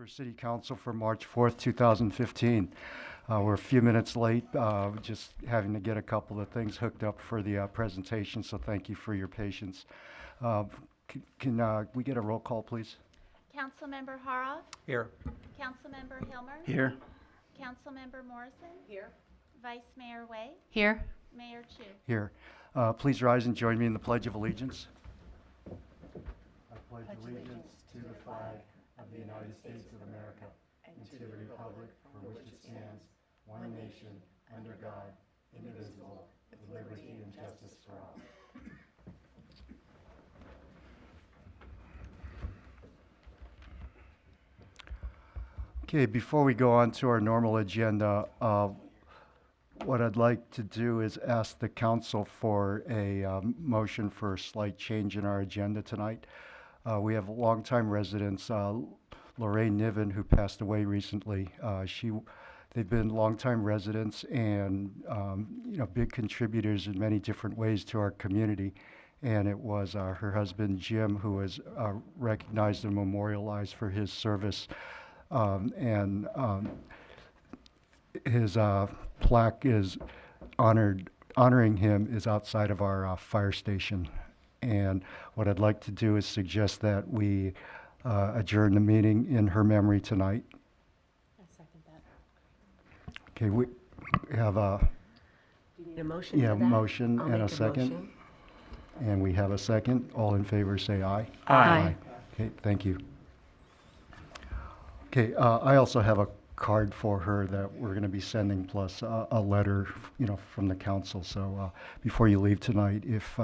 Larkspur City Council for March 4th, 2015. We're a few minutes late, just having to get a couple of things hooked up for the presentation, so thank you for your patience. Can we get a roll call, please? Councilmember Hara. Here. Councilmember Hilmer. Here. Councilmember Morrison. Here. Vice Mayor Way. Here. Mayor Chu. Here. Please rise and join me in the Pledge of Allegiance. I pledge allegiance to the flag of the United States of America and to the republic for which it stands, one nation, under God, indivisible, with liberty and justice for all. Okay, before we go on to our normal agenda, what I'd like to do is ask the council for a motion for a slight change in our agenda tonight. We have longtime residents, Lorraine Niven, who passed away recently. They've been longtime residents and big contributors in many different ways to our community. And it was her husband Jim who was recognized and memorialized for his service. His plaque is honoring him is outside of our fire station. And what I'd like to do is suggest that we adjourn the meeting in her memory tonight. I second that. Okay, we have a Do you need a motion for that? motion I'll and a make second. motion. And we have a second. All in favor say aye. Aye. Okay, thank you. Okay, I also have a card for her that we're going to be sending, plus a letter, from the council. So before you leave tonight, if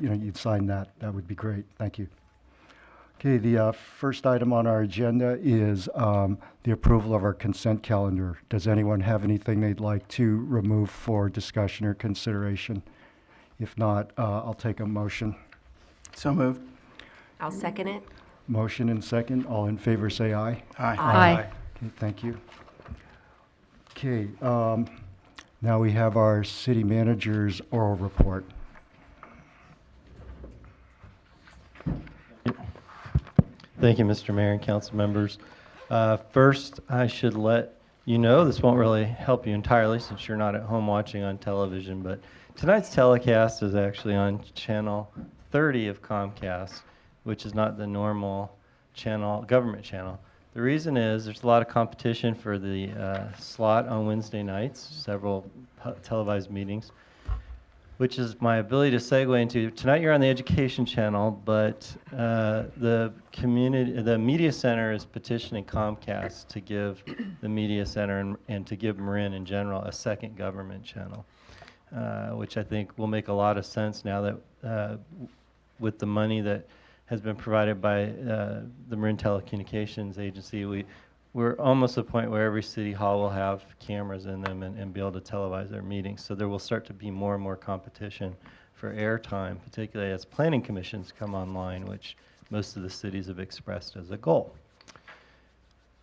you'd sign that, that would be great. Thank you. Okay, the first item on our agenda is the approval of our consent calendar. Does anyone have anything they'd like to remove for discussion or consideration? If not, I'll take a motion. So moved. I'll second it. Motion and second. All in favor say aye. Aye. Okay, thank you. Okay, now we have our city manager's oral report. Thank you, Mr. Mayor and council members. First, I should let you know, this won't really help you entirely since you're not at home watching on television, but tonight's telecast is actually on channel 30 of Comcast, which is not the normal channel, government channel. The reason is there's a lot of competition for the slot on Wednesday nights, several televised meetings, which is my ability to segue into, tonight you're on the education channel, but the media center is petitioning Comcast to give the media center and to give Marin in general a second government channel, which I think will make a lot of sense now that with the money that has been provided by the Marin Telecommunications Agency, we're almost at a point where every city hall will have cameras in them and be able to televise their meetings. So there will start to be more and more competition for airtime, particularly as planning commissions come online, which most of the cities have expressed as a goal.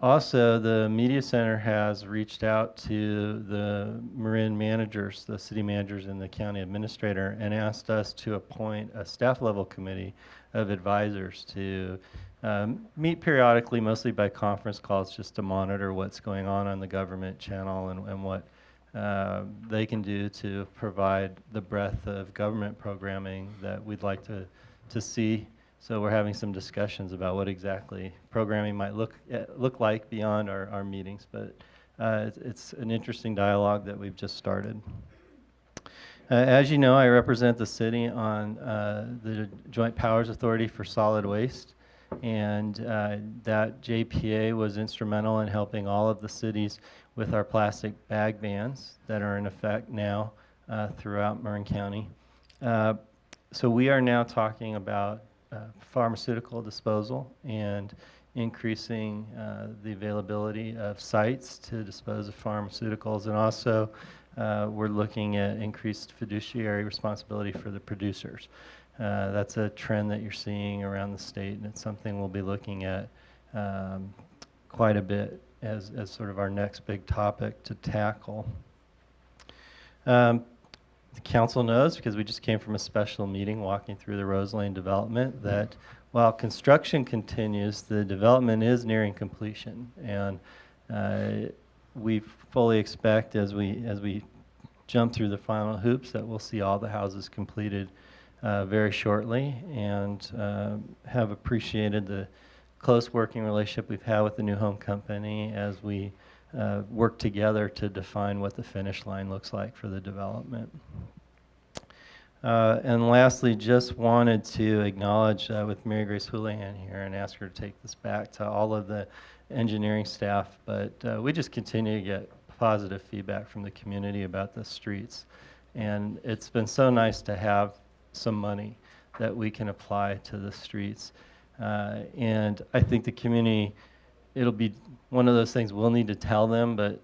Also, the Media Center has reached out to the Marin managers, the city managers and the county administrator, and asked us to appoint a staff level committee of advisors to meet periodically, mostly by conference calls, just to monitor what's going on the government channel and what they can do to provide the breadth of government programming that we'd like to see. So we're having some discussions about what exactly programming might look like beyond our meetings, but it's an interesting dialogue that we've just started. As you know, I represent the city on the Joint Powers Authority for Solid Waste, and that JPA was instrumental in helping all of the cities with our plastic bag bans that are in effect now throughout Marin County. So we are now talking about pharmaceutical disposal and increasing the availability of sites to dispose of pharmaceuticals, and also we're looking at increased fiduciary responsibility for the producers. That's a trend that you're seeing around the state, and it's something we'll be looking at quite a bit as sort of our next big topic to tackle. the council knows, because we just came from a special meeting walking through the Rose Lane development, that while construction continues, the development is nearing completion. And we fully expect, as we jump through the final hoops, that we'll see all the houses completed very shortly, and have appreciated the close working relationship we've had with the new home company as we work together to define what the finish line looks like for the development. And lastly, just wanted to acknowledge with Mary Grace Houlihan here and ask her to take this back to all of the engineering staff, but we just continue to get positive feedback from the community about the streets. And it's been so nice to have some money that we can apply to the streets. And I think the community, it'll be one of those things we'll need to tell them, but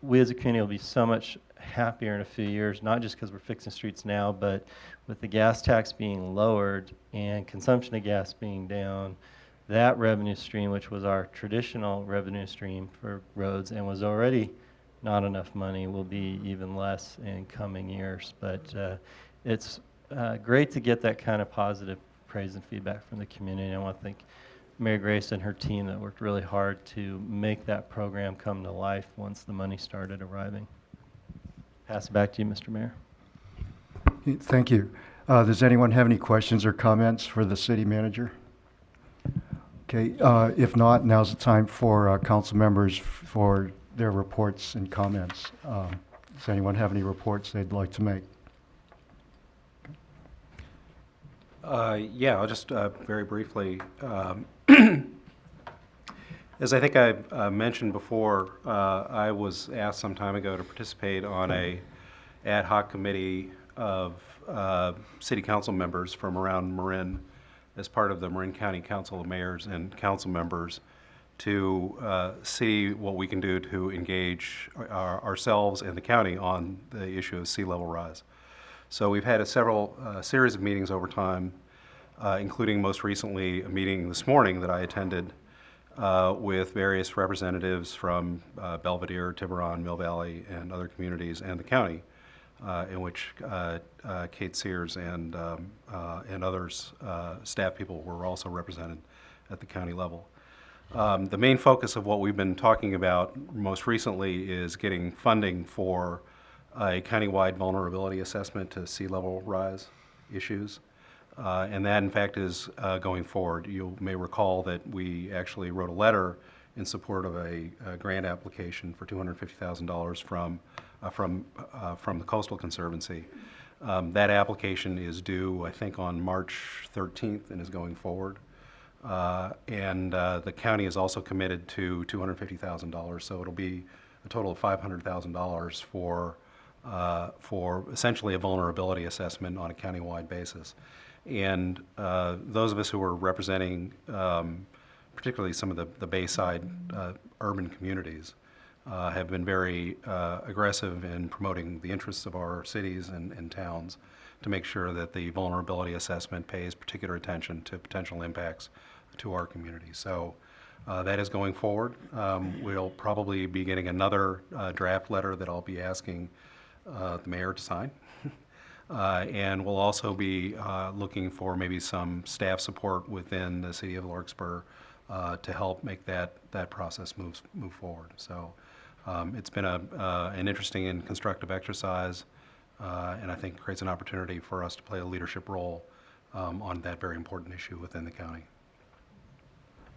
we as a community will be so much happier in a few years, not just because we're fixing streets now, but with the gas tax being lowered and consumption of gas being down, that revenue stream, which was our traditional revenue stream for roads and was already not enough money, will be even less in coming years. But it's great to get that kind of positive praise and feedback from the community. And I want to thank Mary Grace and her team that worked really hard to make that program come to life once the money started arriving. Pass it back to you, Mr. Mayor. Thank you. Does anyone have any questions or comments for the city manager? Okay, if not, now's the time for council members for their reports and comments. Does anyone have any reports they'd like to make? Yeah, I'll just very briefly. As I think I mentioned before, I was asked some time ago to participate on a ad hoc committee of city council members from around Marin as part of the Marin County Council of Mayors and council members to see what we can do to engage ourselves and the county on the issue of sea level rise. So we've had a series of meetings over time, including most recently a meeting this morning that I attended with various representatives from Belvedere, Tiburon, Mill Valley, and other communities, and the county, in which Kate Sears and others, staff people, were also represented at the county level. The main focus of what we've been talking about most recently is getting funding for a countywide vulnerability assessment to sea level rise issues. And that, in fact, is going forward. You may recall that we actually wrote a letter in support of a grant application for $250,000 from the Coastal Conservancy. That application is due, I think, on March 13th and is going forward. And the county is also committed to $250,000, so it'll be a total of $500,000 for essentially a vulnerability assessment on a countywide basis. And those of us who are representing particularly some of the Bayside urban communities have been very aggressive in promoting the interests of our cities and towns to make sure that the vulnerability assessment pays particular attention to potential impacts to our community. So that is going forward. We'll probably be getting another draft letter that I'll be asking the mayor to sign. And we'll also be looking for maybe some staff support within the city of Larkspur to help make that process move forward. So it's been an interesting and constructive exercise, and I think creates an opportunity for us to play a leadership role on that very important issue within the county.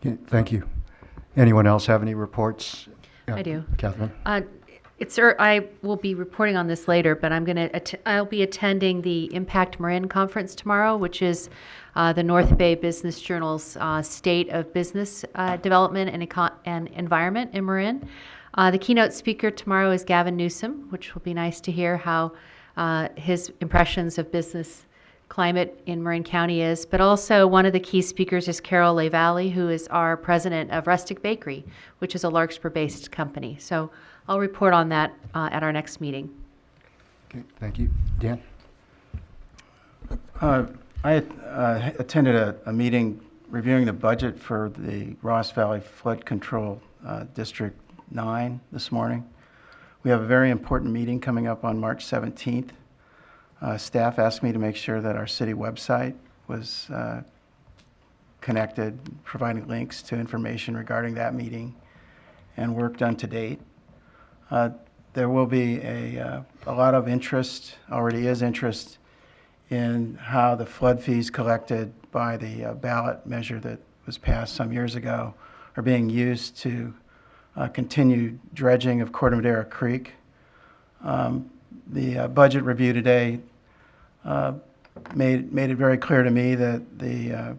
Okay, thank you. Anyone else have any reports? I do. Catherine? I will be reporting on this later, but I'll be attending the Impact Marin Conference tomorrow, which is the North Bay Business Journal's State of Business Development and Environment in Marin. The keynote speaker tomorrow is Gavin Newsom, which will be nice to hear how his impressions of business climate in Marin County is. But also one of the key speakers is Carol LaValle, who is our president of Rustic Bakery, which is a Larkspur-based company. So I'll report on that at our next meeting. Okay, thank you. Dan? I attended a meeting reviewing the budget for the Ross Valley Flood Control District 9 this morning. We have a very important meeting coming up on March 17th Staff asked me to make sure that our city website was connected, providing links to information regarding that meeting and work done to date. There will be a lot of interest, already is interest, in how the flood fees collected by the ballot measure that was passed some years ago are being used to continue dredging of Corte Madera Creek. The budget review today made it very clear to me that the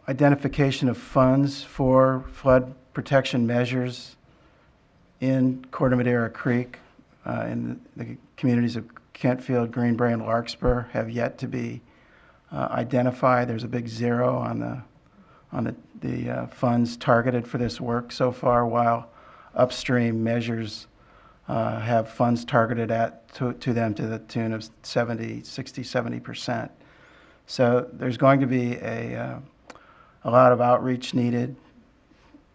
identification of funds for flood protection measures in Corte Madera Creek in the communities of Kentfield, Greenbrae, and Larkspur have yet to be identified. There's a big zero on the funds targeted for this work so far, while upstream measures have funds targeted to them to the tune of 70%. So there's going to be a lot of outreach needed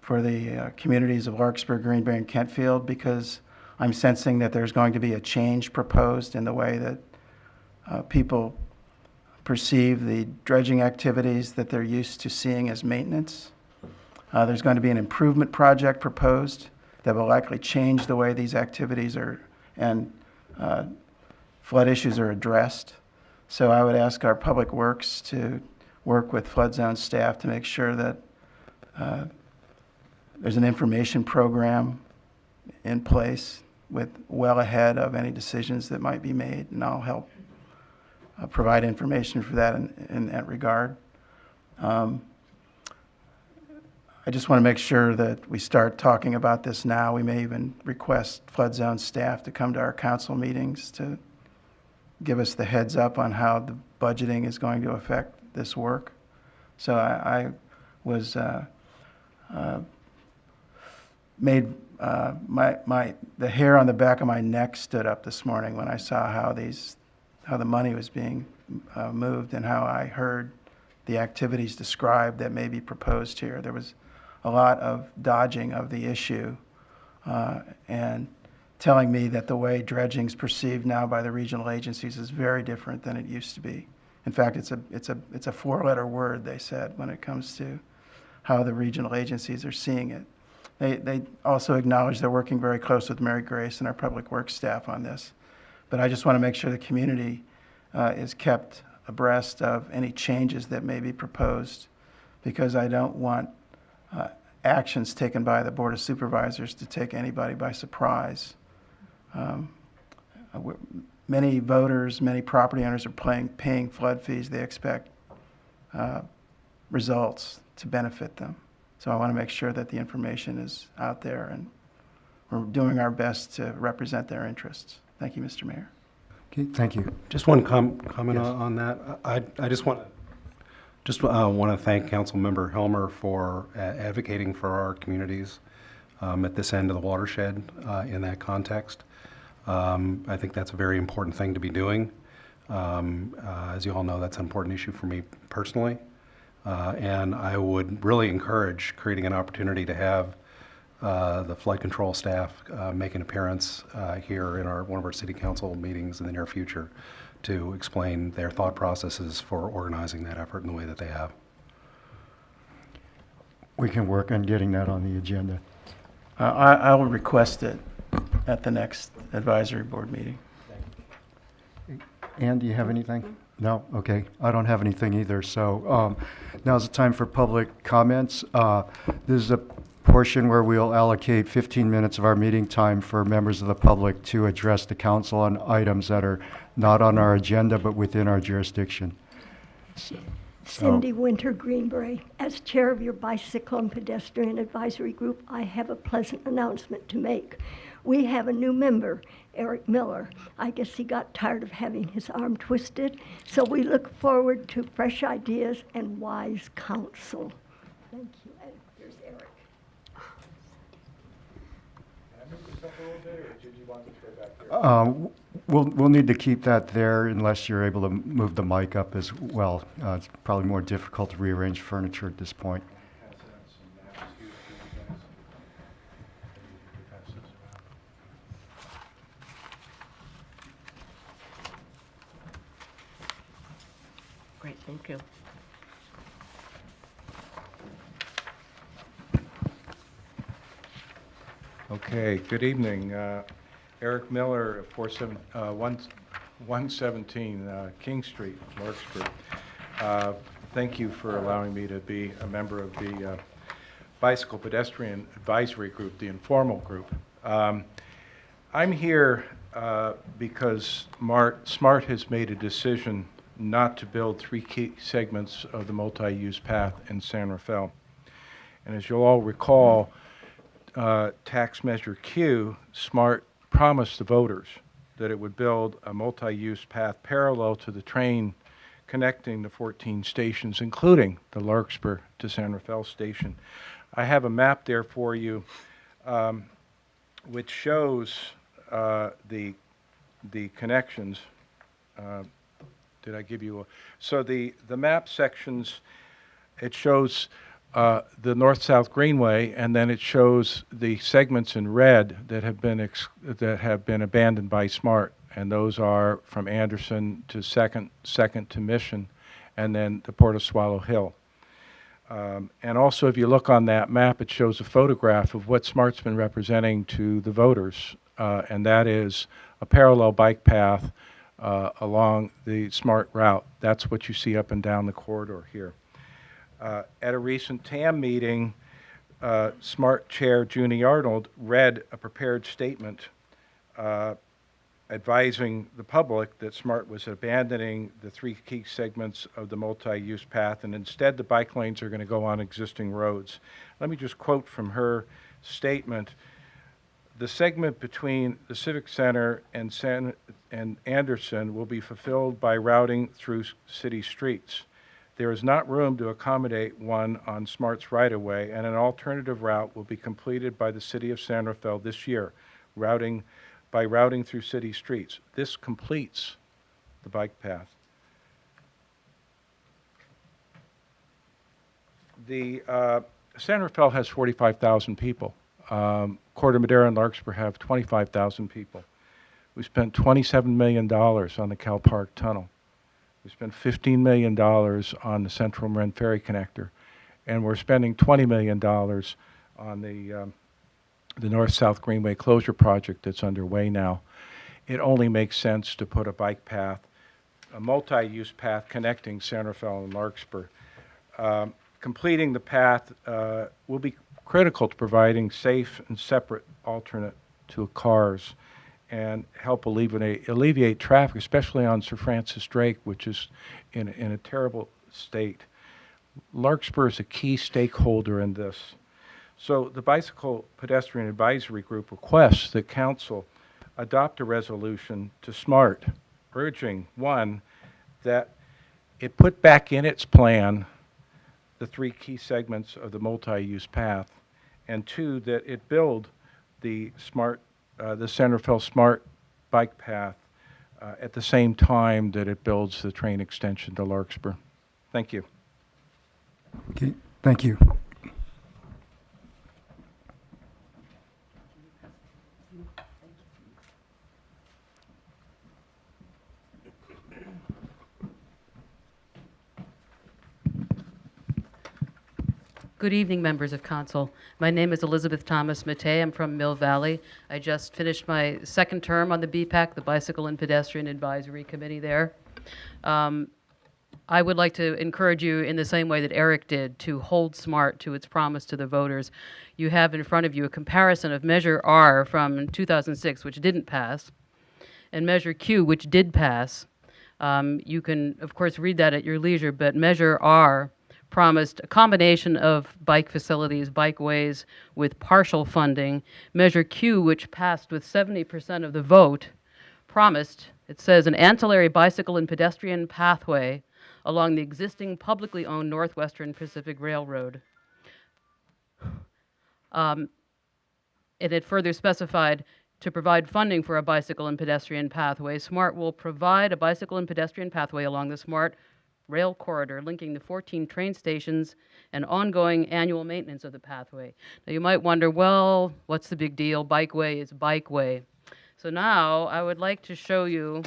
for the communities of Larkspur, Greenbrae, and Kentfield, because I'm sensing that there's going to be a change proposed in the way that people perceive the dredging activities that they're used to seeing as maintenance. There's going to be an improvement project proposed that will likely change the way these activities are and flood issues are addressed. So I would ask our Public Works to work with flood zone staff to make sure that there's an information program in place well ahead of any decisions that might be made, and I'll help provide information for that in that regard. I just want to make sure that we start talking about this now. We may even request flood zone staff to come to our council meetings to give us the heads up on how the budgeting is going to affect this work. So I was made the hair on the back of my neck stood up this morning when I saw how the money was being moved and how I heard the activities described that may be proposed here. There was a lot of dodging of the issue and telling me that the way dredging is perceived now by the regional agencies is very different than it used to be. In fact, it's a four-letter word, they said, when it comes to how the regional agencies are seeing it. They also acknowledge they're working very close with Mary Grace and our Public Works staff on this. But I just want to make sure the community is kept abreast of any changes that may be proposed, because I don't want actions taken by the Board of Supervisors to take anybody by surprise. Many voters, many property owners are paying flood fees. They expect results to benefit them. So I want to make sure that the information is out there, and we're doing our best to represent their interests. Thank you, Mr. Mayor. Okay, thank you. Just one comment Yes. on that. I just want to thank Councilmember Helmer for advocating for our communities at this end of the watershed in that context. I think that's a very important thing to be doing. As you all know, that's an important issue for me personally. And I would really encourage creating an opportunity to have the flood control staff make an appearance here in one of our city council meetings in the near future to explain their thought processes for organizing that effort in the way that they have. We can work on getting that on the agenda. I will request it at the next advisory board meeting. Ann, do you have anything? No? Okay. I don't have anything either. So now's the time for public comments. This is a portion where we'll allocate 15 minutes of our meeting time for members of the public to address the council on items that are not on our agenda but within our jurisdiction. Cindy Winter Greenbrae. As chair of your Bicycle and Pedestrian Advisory Group, I have a pleasant announcement to make. We have a new member, Eric Miller. I guess he got tired of having his arm twisted, so we look forward to fresh ideas and wise counsel. Thank you. And here's Eric. We'll need to keep that there unless you're able to move the mic up as well. It's probably more difficult to rearrange furniture at this point. Thank you. Okay, good evening. Eric Miller, 117 King Street, Larkspur. Thank you for allowing me to be a member of the Bicycle Pedestrian Advisory Group, the informal group. I'm here because SMART has made a decision not to build 3 key segments of the multi-use path in San Rafael. And as you'll all recall, tax measure Q, SMART promised the voters that it would build a multi-use path parallel to the train connecting the 14 stations, including the Larkspur to San Rafael station. I have a map there for you which shows the connections. Did I give you a... So the map sections, it shows the north-south greenway, and then it shows the segments in red that have been abandoned by SMART, and those are from Anderson to Second to Mission, and then the Port of Swallow Hill. And also, if you look on that map, it shows a photograph of what SMART's been representing to the voters, and that is a parallel bike path along the SMART route. That's what you see up and down the corridor here. At a recent TAM meeting, SMART Chair Junie Arnold read a prepared statement advising the public that SMART was abandoning the 3 key segments of the multi-use path, and instead the bike lanes are going to go on existing roads. Let me just quote from her statement. The segment between the Civic Center and Anderson will be fulfilled by routing through city streets. There is not room to accommodate one on SMART's right-of-way, and an alternative route will be completed by the City of San Rafael this year, by routing through city streets. This completes the bike path. The San Rafael has 45,000 people. Corte Madera and Larkspur have 25,000 people. We spent $27 million on the Cal Park Tunnel. We spent $15 million on the Central Marin Ferry Connector, and we're spending $20 million on the North-South Greenway closure project that's underway now. It only makes sense to put a bike path, a multi-use path connecting San Rafael and Larkspur. Completing the path will be critical to providing safe and separate alternate to cars and help alleviate traffic, especially on Sir Francis Drake, which is in a terrible state. Larkspur is a key stakeholder in this. So the Bicycle Pedestrian Advisory Group requests that Council adopt a resolution to SMART, urging, 1, that it put back in its plan the 3 key segments of the multi-use path, and 2, that it build the San Rafael SMART bike path at the same time that it builds the train extension to Larkspur. Thank you. Okay, thank you. Good evening, members of council. My name is Elizabeth Thomas Matei. I'm from Mill Valley. I just finished my 2nd term on the BPAC, the Bicycle and Pedestrian Advisory Committee there. I would like to encourage you in the same way that Eric did to hold SMART to its promise to the voters. You have in front of you a comparison of Measure R from 2006, which didn't pass, and Measure Q, which did pass. You can, of course, read that at your leisure, but Measure R promised a combination of bike facilities, bikeways with partial funding. Measure Q, which passed with 70% of the vote, promised, it says, an ancillary bicycle and pedestrian pathway along the existing publicly owned Northwestern Pacific Railroad. And it further specified to provide funding for a bicycle and pedestrian pathway. SMART will provide a bicycle and pedestrian pathway along the SMART rail corridor linking the 14 train stations and ongoing annual maintenance of the pathway. Now you might wonder, well, what's the big deal? Bikeway is bikeway. So now I would like to show you,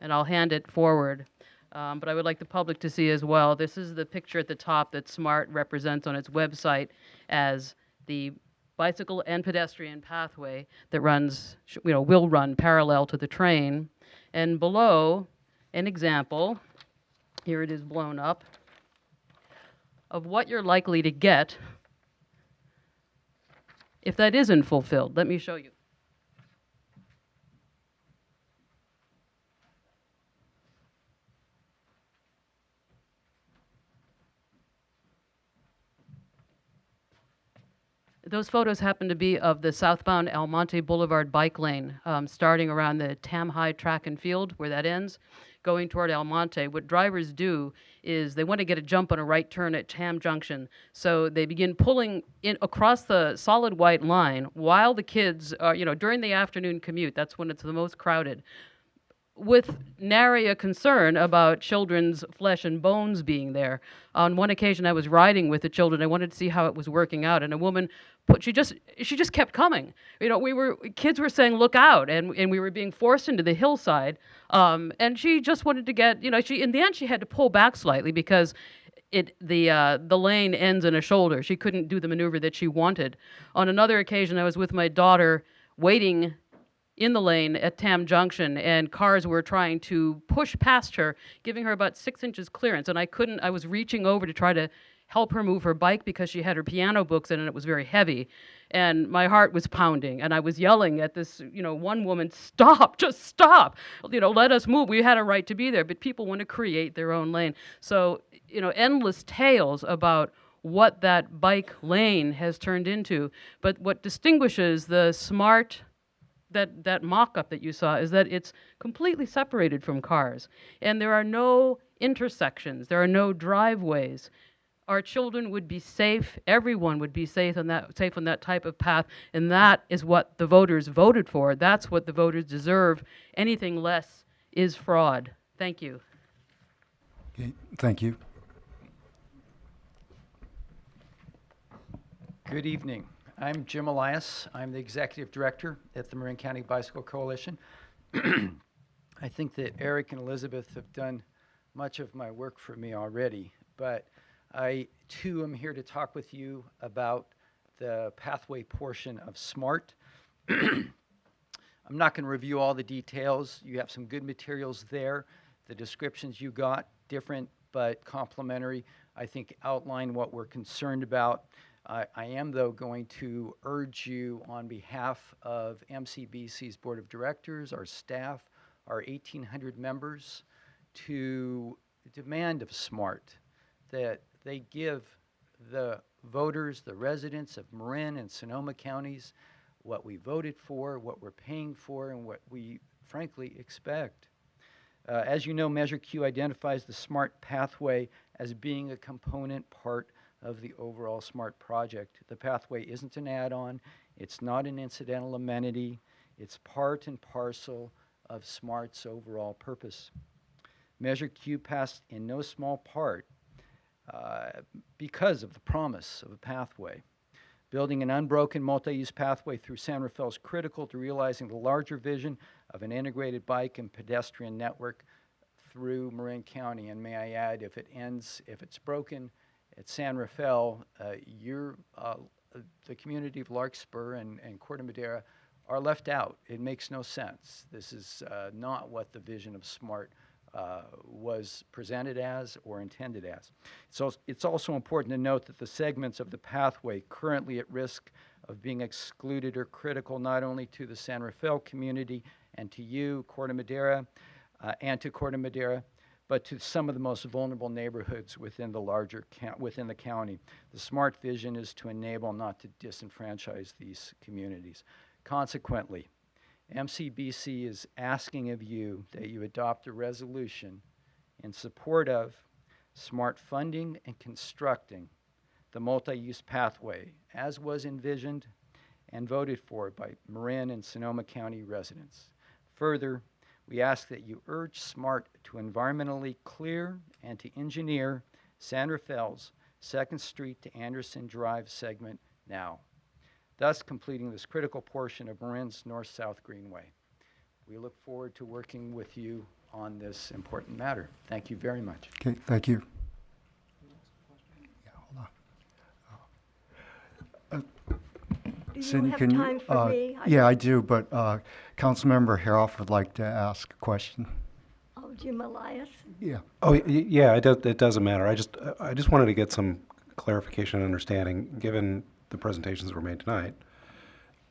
and I'll hand it forward, but I would like the public to see as well. This is the picture at the top that SMART represents on its website as the bicycle and pedestrian pathway that runs, will run parallel to the train. And below, an example, here it is blown up, of what you're likely to get if that isn't fulfilled. Let me show you. Those photos happen to be of the southbound Almonte Boulevard bike lane, starting around the Tam High Track and Field, where that ends, going toward Almonte. What drivers do is they want to get a jump on a right turn at Tam Junction, so they begin pulling in across the solid white line while the kids are, during the afternoon commute. That's when it's the most crowded, with nary a concern about children's flesh and bones being there. On one occasion, I was riding with the children. I wanted to see how it was working out, and a woman she just kept coming. Kids were saying, "Look out!" and we were being forced into the hillside. And she just wanted to get, in the end, she had to pull back slightly because the lane ends in a shoulder. She couldn't do the maneuver that she wanted. On another occasion, I was with my daughter waiting in the lane at Tam Junction, and cars were trying to push past her, giving her about 6 inches clearance. And I was reaching over to try to help her move her bike because she had her piano books in and it was very heavy. And my heart was pounding, and I was yelling at this, one woman, "Stop, just stop, let us move. We had a right to be there." But people want to create their own lane. So, endless tales about what that bike lane has turned into. But what distinguishes the SMART, that mock-up that you saw, is that it's completely separated from cars. And there are no intersections. There are no driveways. Our children would be safe. Everyone would be safe on that type of path. And that is what the voters voted for. That's what the voters deserve. Anything less is fraud. Thank you. Okay, thank you. Good evening. I'm Jim Elias. I'm the Executive Director at the Marin County Bicycle Coalition. I think that Eric and Elizabeth have done much of my work for me already, but I too am here to talk with you about the pathway portion of SMART. I'm not going to review all the details. You have some good materials there. The descriptions you got, different but complementary, I think outline what we're concerned about. I am, though, going to urge you on behalf of MCBC's Board of Directors, our staff, our 1,800 members, to demand of SMART that they give the voters, the residents of Marin and Sonoma counties, what we voted for, what we're paying for, and what we frankly expect. As you know, Measure Q identifies the SMART pathway as being a component part of the overall SMART project. The pathway isn't an add-on. It's not an incidental amenity. It's part and parcel of SMART's overall purpose. Measure Q passed in no small part because of the promise of a pathway. Building an unbroken multi-use pathway through San Rafael is critical to realizing the larger vision of an integrated bike and pedestrian network through Marin County. And may I add, if it's broken at San Rafael, the community of Larkspur and Corte Madera are left out. It makes no sense. This is not what the vision of SMART was presented as or intended as. So it's also important to note that the segments of the pathway currently at risk of being excluded are critical not only to the San Rafael community and to you, Corte Madera, but to some of the most vulnerable neighborhoods within the county. The SMART vision is to enable, not to disenfranchise these communities. Consequently, MCBC is asking of you that you adopt a resolution in support of SMART funding and constructing the multi-use pathway as was envisioned and voted for by Marin and Sonoma County residents. Further, we ask that you urge SMART to environmentally clear and to engineer San Rafael's 2nd Street to Anderson Drive segment now, thus completing this critical portion of Marin's north-south greenway. We look forward to working with you on this important matter. Thank you very much. Okay, thank you. Yeah, hold on. Do you Cindy, have can you? time for me? Yeah, I do, but Councilmember Haroff would like to ask a question. Oh, Jim Elias? Yeah. Oh, yeah, it doesn't matter. I just wanted to get some clarification and understanding, given the presentations that were made tonight,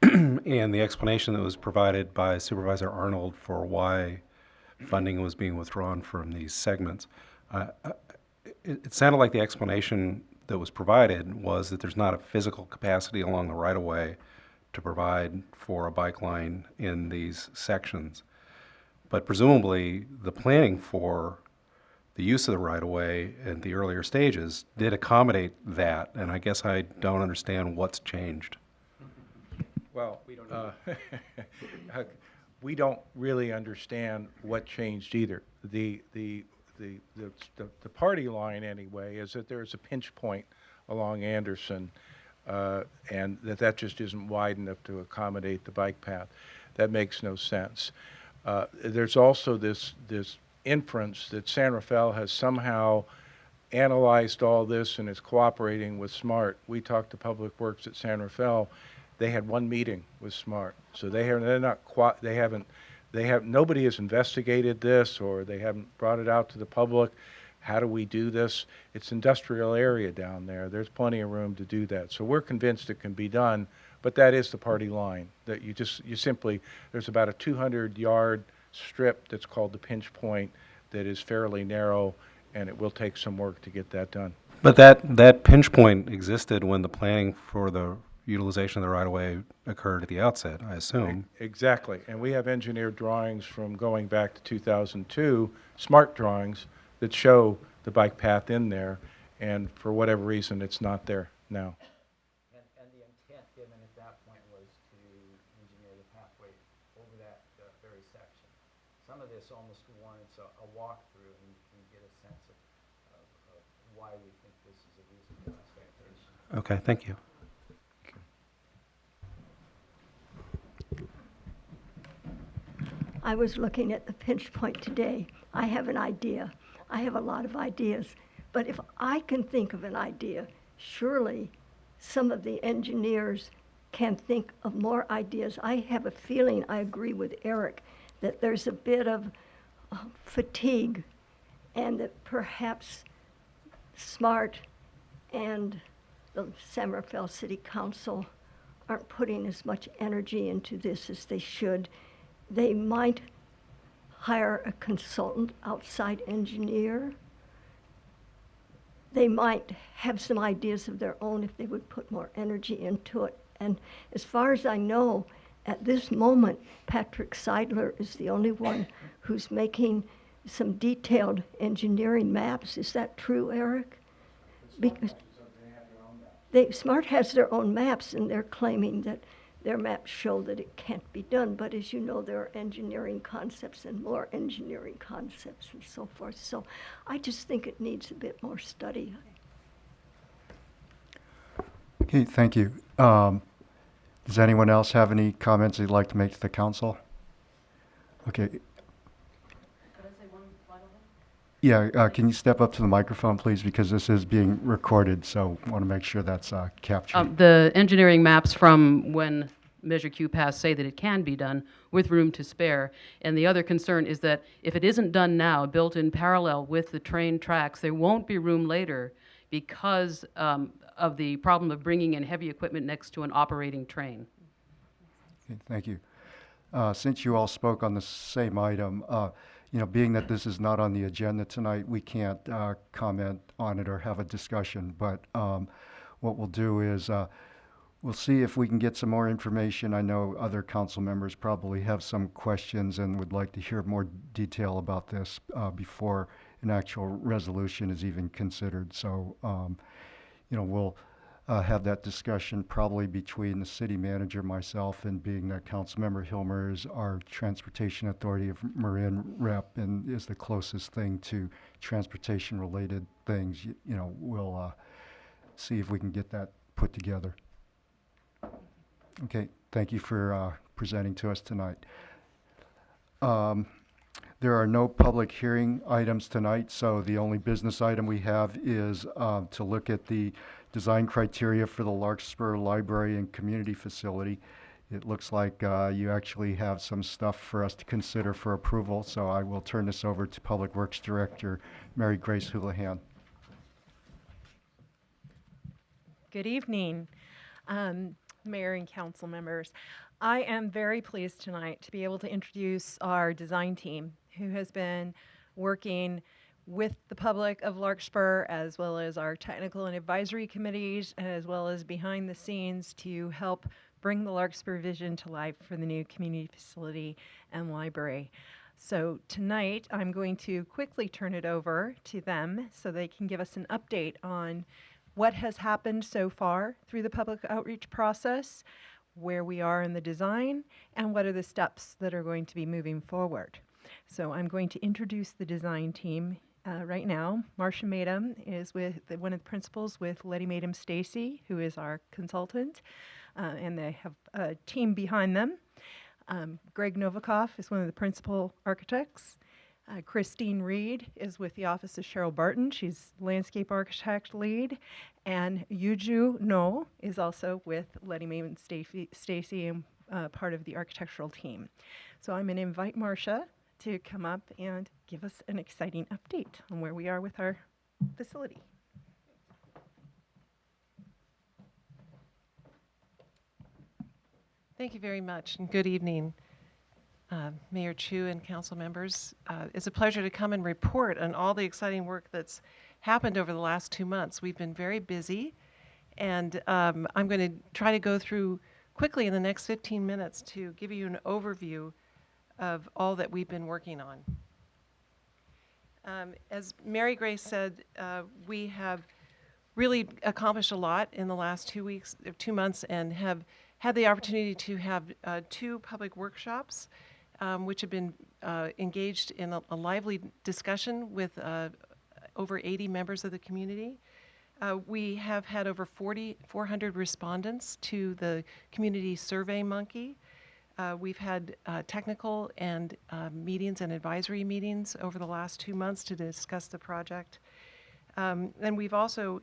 and the explanation that was provided by Supervisor Arnold for why funding was being withdrawn from these segments. It sounded like the explanation that was provided was that there's not a physical capacity along the right-of-way to provide for a bike line in these sections. But presumably, the planning for the use of the right-of-way at the earlier stages did accommodate that, and I guess I don't understand what's changed. Well, we don't really understand what changed either. The party line anyway is that there's a pinch point along Anderson, and that just isn't wide enough to accommodate the bike path. That makes no sense. There's also this inference that San Rafael has somehow analyzed all this and is cooperating with SMART. We talked to Public Works at San Rafael. They had one meeting with SMART, so nobody has investigated this, or they haven't brought it out to the public. How do we do this? It's industrial area down there. There's plenty of room to do that. So we're convinced it can be done, but that is the party line. That there's about a 200-yard strip that's called the pinch point that is fairly narrow, and it will take some work to get that done. But that pinch point existed when the planning for the utilization of the right-of-way occurred at the outset, I assume. Exactly, and we have engineered drawings from going back to 2002, SMART drawings, that show the bike path in there, and for whatever reason, it's not there now. And the intent given at that point was to engineer the pathway over that very section. Some of this almost warrants a walkthrough, and you can get a sense of why we think this is a reasonable expectation. Okay, thank you. I was looking at the pinch point today. I have an idea. I have a lot of ideas. But if I can think of an idea, surely some of the engineers can think of more ideas. I have a feeling, I agree with Eric, that there's a bit of fatigue, and that perhaps SMART and the San Rafael City Council aren't putting as much energy into this as they should. They might hire a consultant, outside engineer. They might have some ideas of their own if they would put more energy into it. And as far as I know, at this moment, Patrick Seidler is the only one who's making some detailed engineering maps. Is that true, Eric? Because SMART has their own maps, and they're claiming that their maps show that it can't be done. But as you know, there are engineering concepts and more engineering concepts and so forth. So I just think it needs a bit more study. Okay, thank you. Does anyone else have any comments they'd like to make to the council? Okay. Could I say one final thing? Yeah, can you step up to the microphone, please, because this is being recorded, so I want to make sure that's captured. The engineering maps from when Measure Q passed say that it can be done with room to spare. And the other concern is that if it isn't done now, built in parallel with the train tracks, there won't be room later because of the problem of bringing in heavy equipment next to an operating train. Okay, thank you. Since you all spoke on the same item, being that this is not on the agenda tonight, we can't comment on it or have a discussion. But what we'll do is we'll see if we can get some more information. I know other council members probably have some questions and would like to hear more detail about this before an actual resolution is even considered. So, we'll have that discussion probably between the city manager, myself, and being that Councilmember Hilmer is our Transportation Authority of Marin rep and is the closest thing to transportation-related things. We'll see if we can get that put together. Okay, thank you for presenting to us tonight. There are no public hearing items tonight, so the only business item we have is to look at the design criteria for the Larkspur Library and Community Facility. It looks like you actually have some stuff for us to consider for approval, so I will turn this over to Public Works Director Mary Grace Houlihan. Good evening, Mayor and council members. I am very pleased tonight to be able to introduce our design team who has been working with the public of Larkspur as well as our technical and advisory committees as well as behind the scenes to help bring the Larkspur vision to life for the new community facility and library. So tonight I'm going to quickly turn it over to them so they can give us an update on what has happened so far through the public outreach process, where we are in the design, and what are the steps that are going to be moving forward. So I'm going to introduce the design team right now. Marcia Madam is one of the principals with Letty Madam Stacy, who is our consultant, and they have a team behind them. Greg Novikov is one of the principal architects. Christine Reed is with the office of Cheryl Barton. She's landscape architect lead. And Yuju No is also with Letty Madam Stacy and part of the architectural team. So I'm going to invite Marcia to come up and give us an exciting update on where we are with our facility. Thank you very much, and good evening, Mayor Chu and council members. It's a pleasure to come and report on all the exciting work that's happened over the last 2 months. We've been very busy, and I'm going to try to go through quickly in the next 15 minutes to give you an overview of all that we've been working on. As Mary Grace said, we have really accomplished a lot in the last 2 months, and have had the opportunity to have 2 public workshops, which have been engaged in a lively discussion with over 80 members of the community. We have had over 400 respondents to the community survey monkey. We've had technical and meetings and advisory meetings over the last 2 months to discuss the project. And we've also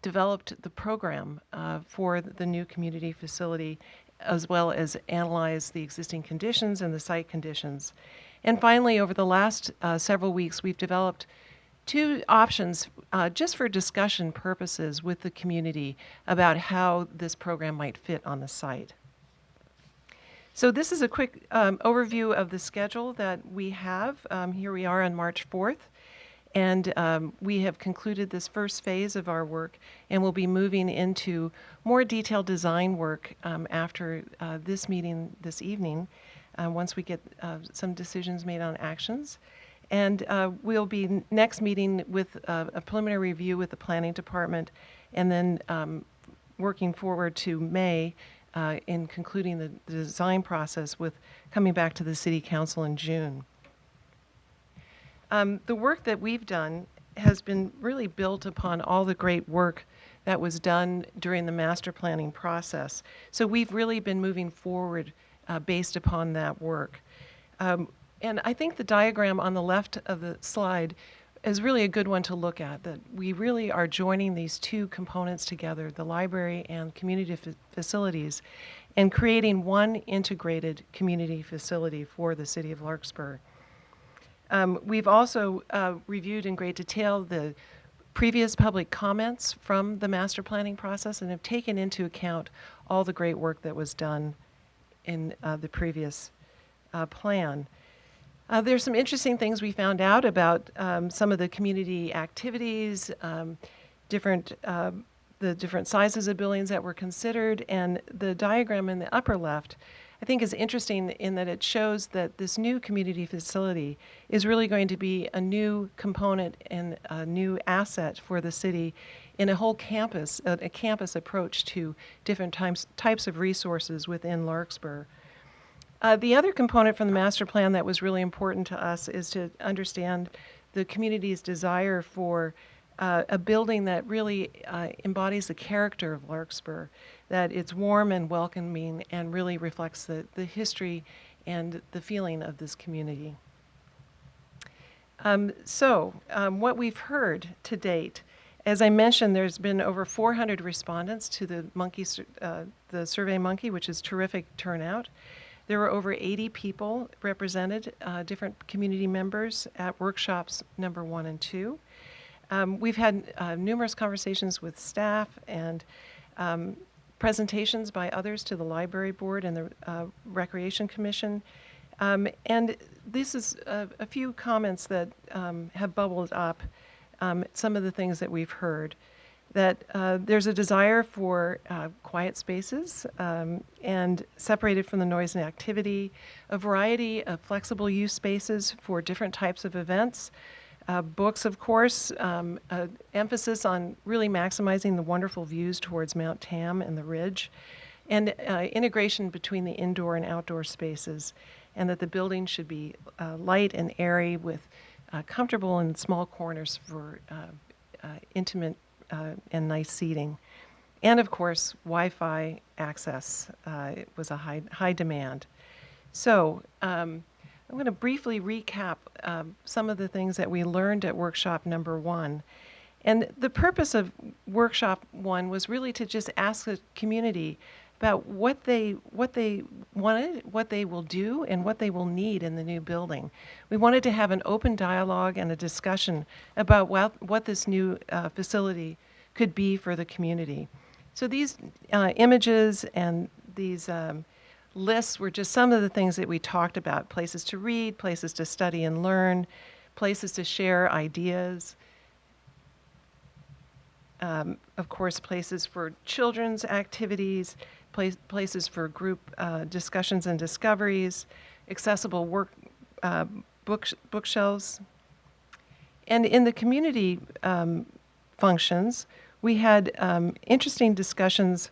developed the program for the new community facility, as well as analyze the existing conditions and the site conditions. And finally, over the last several weeks, we've developed 2 options just for discussion purposes with the community about how this program might fit on the site. So this is a quick overview of the schedule that we have. Here we are on March 4th. And we have concluded this first phase of our work, and we'll be moving into more detailed design work after this meeting this evening, once we get some decisions made on actions. And we'll be next meeting with a preliminary review with the planning department, and then working forward to May in concluding the design process with coming back to the City Council in June. The work that we've done has been really built upon all the great work that was done during the master planning process. So we've really been moving forward based upon that work. And I think the diagram on the left of the slide is really a good one to look at, that we really are joining these 2 components together, the library and community facilities, and creating one integrated community facility for the city of Larkspur. We've also reviewed in great detail the previous public comments from the master planning process and have taken into account all the great work that was done in the previous plan. There's some interesting things we found out about some of the community activities, the different sizes of buildings that were considered, and the diagram in the upper left I think is interesting in that it shows that this new community facility is really going to be a new component and a new asset for the city in a whole campus, a campus approach to different types of resources within Larkspur. The other component from the master plan that was really important to us is to understand the community's desire for a building that really embodies the character of Larkspur, that it's warm and welcoming and really reflects the history and the feeling of this community. What we've heard to date, as I mentioned, there's been over 400 respondents to the Survey Monkey, which is terrific turnout. There were over 80 people represented, different community members at workshops number 1 and 2. We've had numerous conversations with staff and presentations by others to the Library Board and the Recreation Commission. And this is a few comments that have bubbled up, some of the things that we've heard. That there's a desire for quiet spaces and separated from the noise and activity, a variety of flexible use spaces for different types of events, books, of course, emphasis on really maximizing the wonderful views towards Mount Tam and the Ridge, and integration between the indoor and outdoor spaces, and that the building should be light and airy with comfortable and small corners for intimate and nice seating. And of course, Wi-Fi access was a high demand. So I'm going to briefly recap some of the things that we learned at workshop number 1. And the purpose of workshop 1 was really to just ask the community about what they wanted, what they will do, and what they will need in the new building. We wanted to have an open dialogue and a discussion about what this new facility could be for the community. So these images and these lists were just some of the things that we talked about: places to read, places to study and learn, places to share ideas, of course, places for children's activities, places for group discussions and discoveries, accessible bookshelves. And in the community functions, we had interesting discussions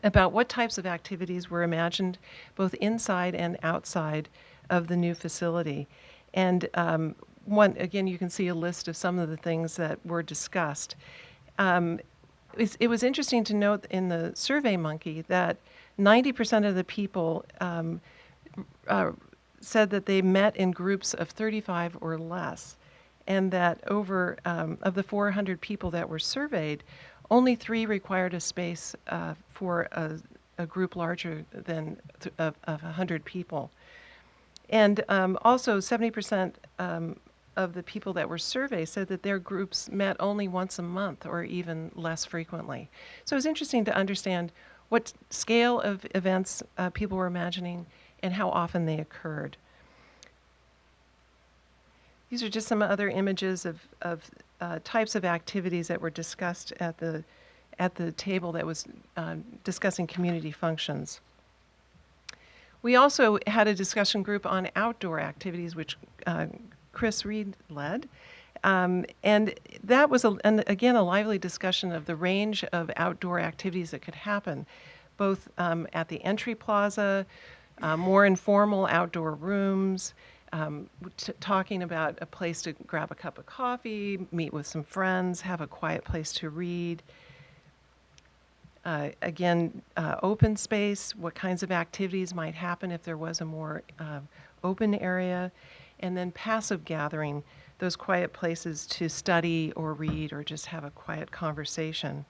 about what types of activities were imagined both inside and outside of the new facility. And again, you can see a list of some of the things that were discussed. It was interesting to note in the Survey Monkey that 90% of the people said that they met in groups of 35 or less, and that over of the 400 people that were surveyed, only 3 required a space for a group larger than of 100 people. And also 70% of the people that were surveyed said that their groups met only once a month or even less frequently. So it was interesting to understand what scale of events people were imagining and how often they occurred. These are just some other images of types of activities that were discussed at the table that was discussing community functions. We also had a discussion group on outdoor activities, which Chris Reed led. And that was, again, a lively discussion of the range of outdoor activities that could happen, both at the entry plaza, more informal outdoor rooms, talking about a place to grab a cup of coffee, meet with some friends, have a quiet place to read. Again, open space, what kinds of activities might happen if there was a more open area. And then passive gathering, those quiet places to study or read or just have a quiet conversation.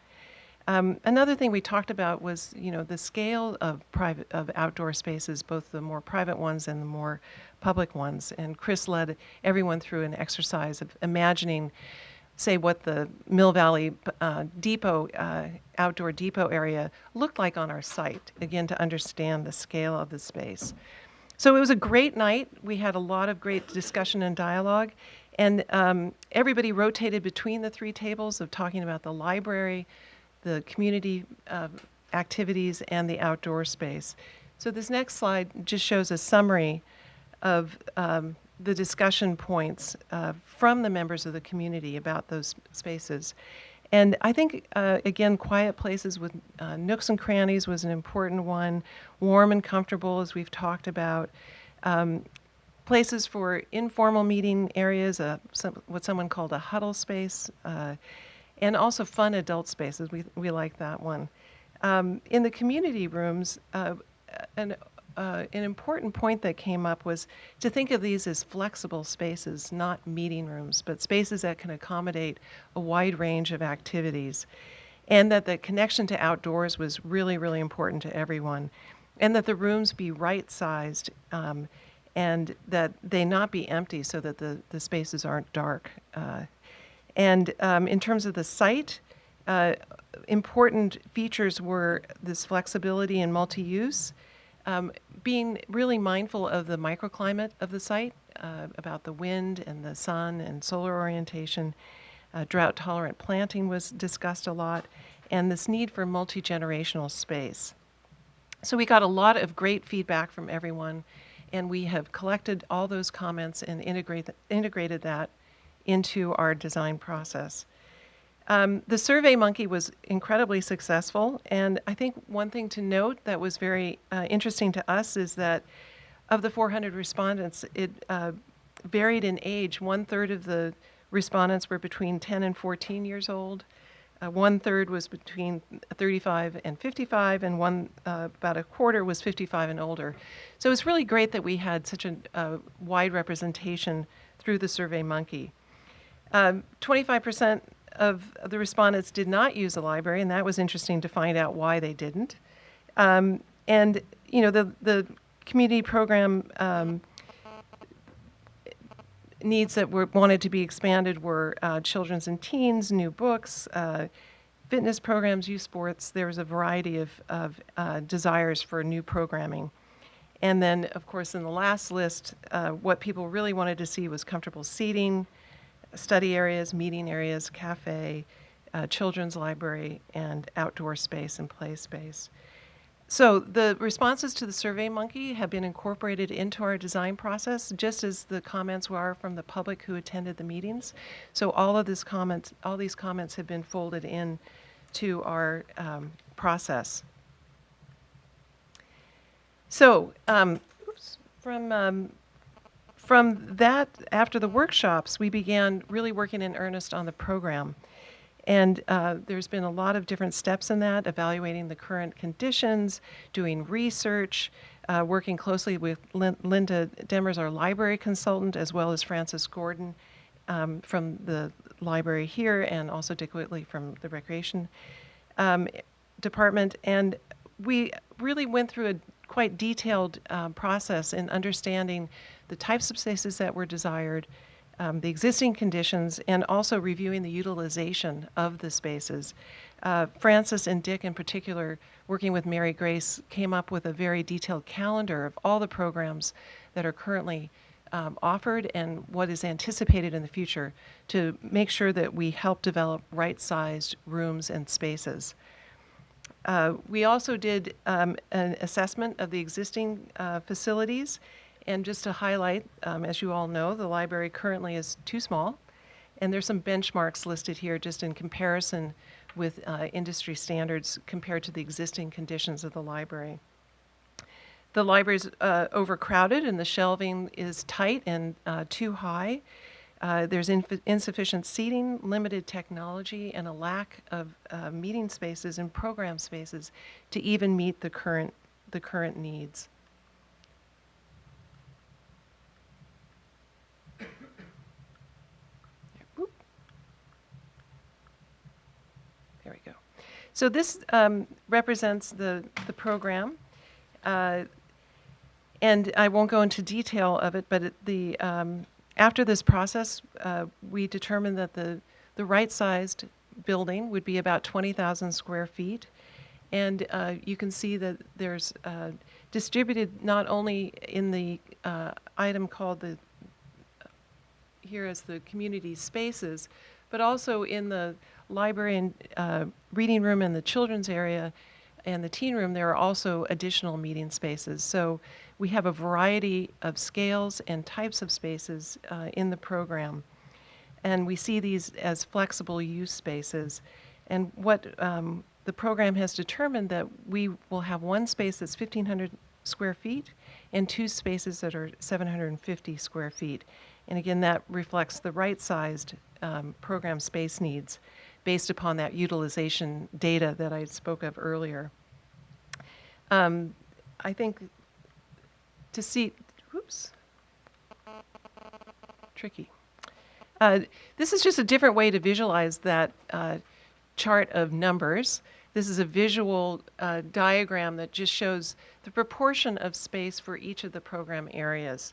Another thing we talked about was, the scale of outdoor spaces, both the more private ones and the more public ones. And Chris led everyone through an exercise of imagining, say, what the Mill Valley depot, outdoor depot area looked like on our site, again, to understand the scale of the space. So it was a great night. We had a lot of great discussion and dialogue, and everybody rotated between the 3 tables of talking about the library, the community activities, and the outdoor space. So this next slide just shows a summary of the discussion points from the members of the community about those spaces. And I think, again, quiet places with nooks and crannies was an important one. Warm and comfortable, as we've talked about. Places for informal meeting areas, what someone called a huddle space, and also fun adult spaces. We like that one. In the community rooms, an an important point that came up was to think of these as flexible spaces, not meeting rooms, but spaces that can accommodate a wide range of activities. And that the connection to outdoors was really, really important to everyone. And that the rooms be right-sized and that they not be empty so that the spaces aren't dark. And in terms of the site, important features were this flexibility and multi-use, being really mindful of the microclimate of the site, about the wind and the sun and solar orientation. Drought-tolerant planting was discussed a lot, and this need for multi-generational space. So we got a lot of great feedback from everyone, and we have collected all those comments and integrated that into our design process. The Survey Monkey was incredibly successful, and I think one thing to note that was very interesting to us is that of the 400 respondents, it varied in age. 1/3 of the respondents were between 10 and 14 years old. 1/3 was between 35 and 55, and about a quarter was 55 and older. So it's really great that we had such a wide representation through the Survey Monkey. 25% of the respondents did not use a library, and that was interesting to find out why they didn't. And you know, the community program needs that wanted to be expanded were children's and teens, new books, fitness programs, youth sports. There was a variety of desires for new programming. And then, of course, in the last list, what people really wanted to see was comfortable seating, study areas, meeting areas, cafe, children's library, and outdoor space and play space. So the responses to the Survey Monkey have been incorporated into our design process, just as the comments were from the public who attended the meetings. So all these comments have been folded in to our process. So from that, after the workshops, we began really working in earnest on the program. And there's been a lot of different steps in that, evaluating the current conditions, doing research, working closely with Linda Demers, our library consultant, as well as Frances Gordon from the library here, and also Dick Whitley from the Recreation Department. And we really went through a quite detailed process in understanding the types of spaces that were desired, the existing conditions, and also reviewing the utilization of the spaces. Frances and Dick in particular, working with Mary Grace, came up with a very detailed calendar of all the programs that are currently offered and what is anticipated in the future to make sure that we help develop right-sized rooms and spaces. We also did an assessment of the existing facilities. And just to highlight, as you all know, the library currently is too small, and there's some benchmarks listed here just in comparison with industry standards compared to the existing conditions of the library. The library's overcrowded, and the shelving is tight and too high. There's insufficient seating, limited technology, and a lack of meeting spaces and program spaces to even meet the current needs. There we go. So this represents the program, and I won't go into detail of it, but after this process, we determined that the right-sized building would be about 20,000 square feet, and you can see that there's distributed not only in the item called here as the community spaces, but also in the library and reading room and the children's area and the teen room. There are also additional meeting spaces. So we have a variety of scales and types of spaces in the program. And we see these as flexible use spaces. And what the program has determined that we will have one space that's 1,500 square feet and two spaces that are 750 square feet. And again, that reflects the right-sized program space needs based upon that utilization data that I spoke of earlier. I think to see, whoops, tricky. This is just a different way to visualize that chart of numbers. This is a visual diagram that just shows the proportion of space for each of the program areas.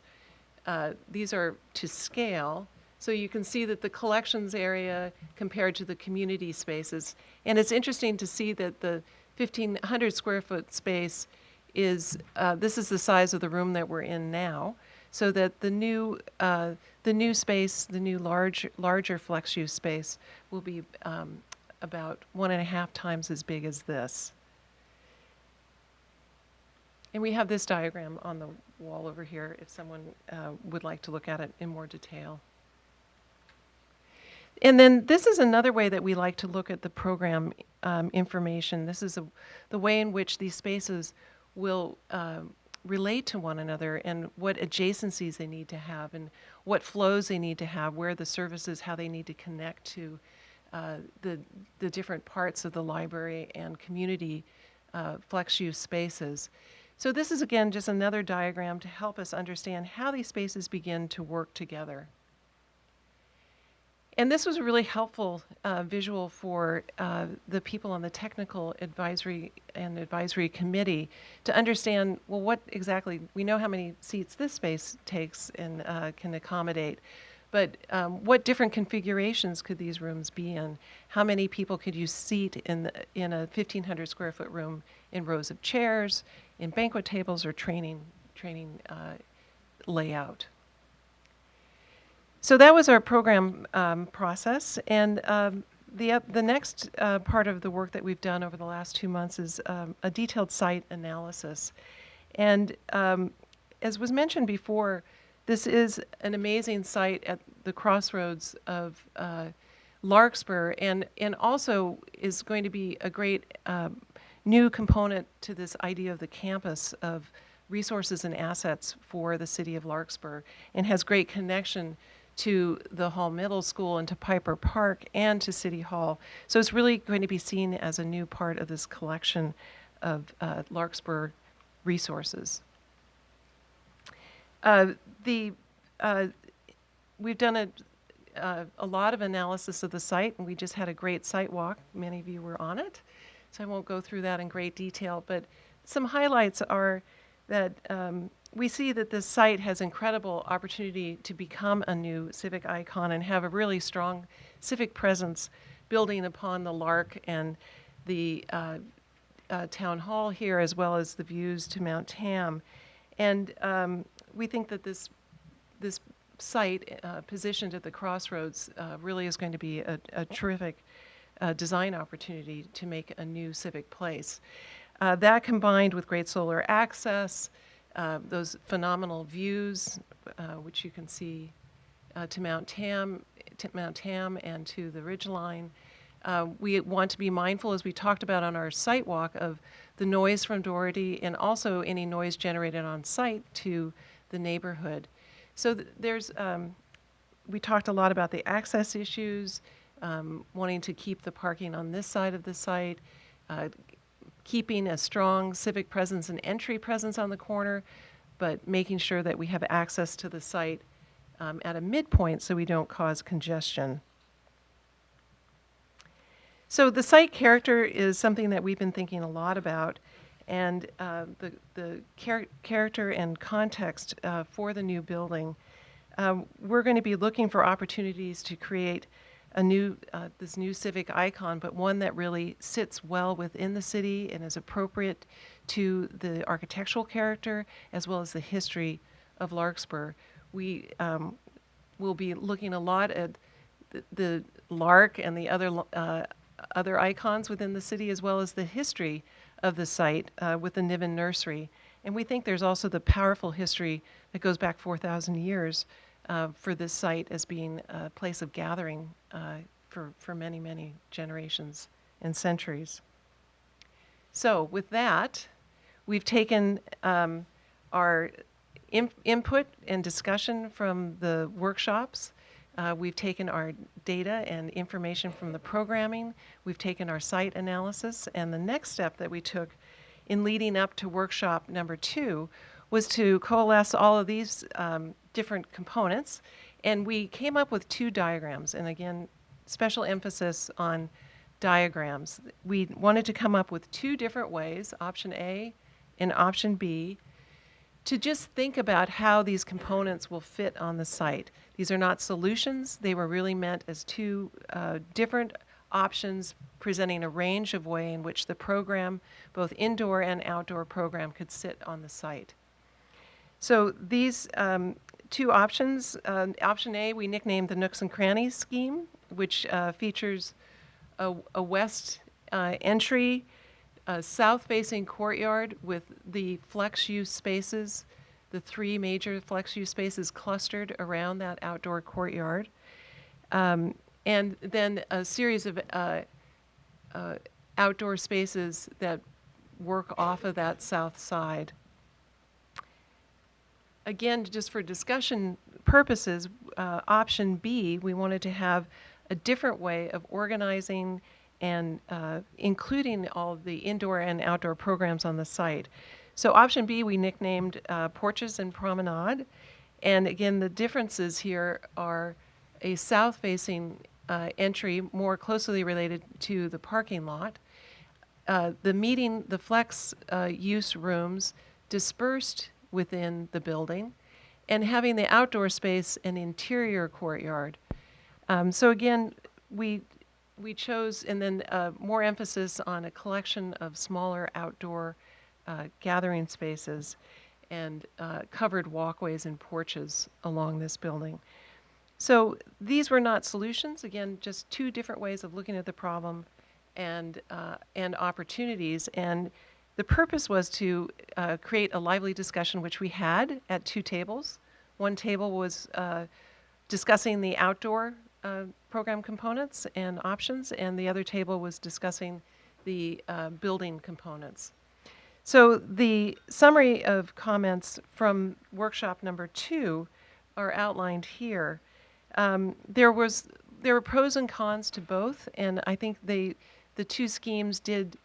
These are to scale, so you can see that the collections area compared to the community spaces. And it's interesting to see that the 1,500 square foot space is, this is the size of the room that we're in now, so that the new space, the new larger flex use space will be about 1.5 times as big as this. And we have this diagram on the wall over here if someone would like to look at it in more detail. And then this is another way that we like to look at the program information. This is the way in which these spaces will relate to one another and what adjacencies they need to have and what flows they need to have, where the services, how they need to connect to the different parts of the library and community flex use spaces. So this is, again, just another diagram to help us understand how these spaces begin to work together. And this was a really helpful visual for the people on the technical advisory and advisory committee to understand, well, what exactly, we know how many seats this space takes and can accommodate, but what different configurations could these rooms be in? How many people could you seat in a 1,500 square foot room in rows of chairs, in banquet tables, or training layout? So that was our program process, and the next part of the work that we've done over the last 2 months is a detailed site analysis. And as was mentioned before, this is an amazing site at the crossroads of Larkspur, and also is going to be a great new component to this idea of the campus of resources and assets for the city of Larkspur, and has great connection to the Hall Middle School and to Piper Park and to City Hall. So it's really going to be seen as a new part of this collection of Larkspur resources. We've done a lot of analysis of the site, and we just had a great site walk. Many of you were on it, so I won't go through that in great detail, but some highlights are that we see that this site has incredible opportunity to become a new civic icon and have a really strong civic presence building upon the Lark and the town hall here, as well as the views to Mount Tam. And we think that this site positioned at the crossroads really is going to be a terrific design opportunity to make a new civic place. That combined with great solar access, those phenomenal views, which you can see to Mount Tam and to the ridgeline. We want to be mindful, as we talked about on our site walk, of the noise from Doherty and also any noise generated on site to the neighborhood. So we talked a lot about the access issues, wanting to keep the parking on this side of the site, keeping a strong civic presence and entry presence on the corner, but making sure that we have access to the site at a midpoint so we don't cause congestion. So the site character is something that we've been thinking a lot about, and the character and context for the new building. We're going to be looking for opportunities to create this new civic icon, but one that really sits well within the city and is appropriate to the architectural character as well as the history of Larkspur. We will be looking a lot at the Lark and the other icons within the city, as well as the history of the site with the Niven Nursery. And we think there's also the powerful history that goes back 4,000 years for this site as being a place of gathering for many, many generations and centuries. So with that, we've taken our input and discussion from the workshops. We've taken our data and information from the programming. We've taken our site analysis. And the next step that we took in leading up to workshop number 2 was to coalesce all of these different components, and we came up with 2 diagrams. And again, special emphasis on diagrams. We wanted to come up with 2 different ways, option A and option B, to just think about how these components will fit on the site. These are not solutions. They were really meant as 2 different options presenting a range of way in which the program, both indoor and outdoor program, could sit on the site. So these 2 options, option A we nicknamed the Nooks and Crannies scheme, which features a west entry, a south-facing courtyard with the flex-use spaces, the 3 major flex-use spaces clustered around that outdoor courtyard, and then a series of outdoor spaces that work off of that south side. Again, just for discussion purposes, option B, we wanted to have a different way of organizing and including all of the indoor and outdoor programs on the site. So option B we nicknamed Porches and Promenade. And again, the differences here are a south-facing entry more closely related to the parking lot. The flex use rooms dispersed within the building, and having the outdoor space an interior courtyard. So again, we chose, and then more emphasis on a collection of smaller outdoor gathering spaces and covered walkways and porches along this building. So these were not solutions, again, just 2 different ways of looking at the problem and opportunities. And the purpose was to create a lively discussion, which we had at 2 tables. One table was discussing the outdoor program components and options, and the other table was discussing the building components. So the summary of comments from workshop number 2 are outlined here. There were pros and cons to both, and I think the 2 schemes did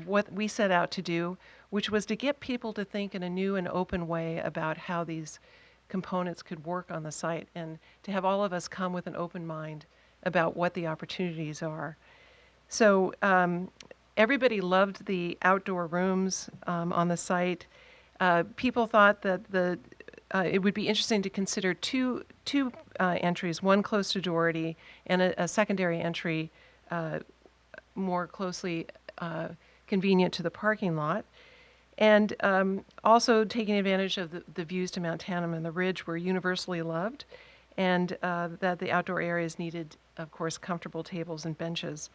what we set out to do, which was to get people to think in a new and open way about how these components could work on the site, and to have all of us come with an open mind about what the opportunities are. So everybody loved the outdoor rooms on the site. People thought that it would be interesting to consider two entries, one close to Doherty and a secondary entry more closely convenient to the parking lot. And also taking advantage of the views to Mount Tanum and the Ridge were universally loved, and that the outdoor areas needed, of course, comfortable tables and benches.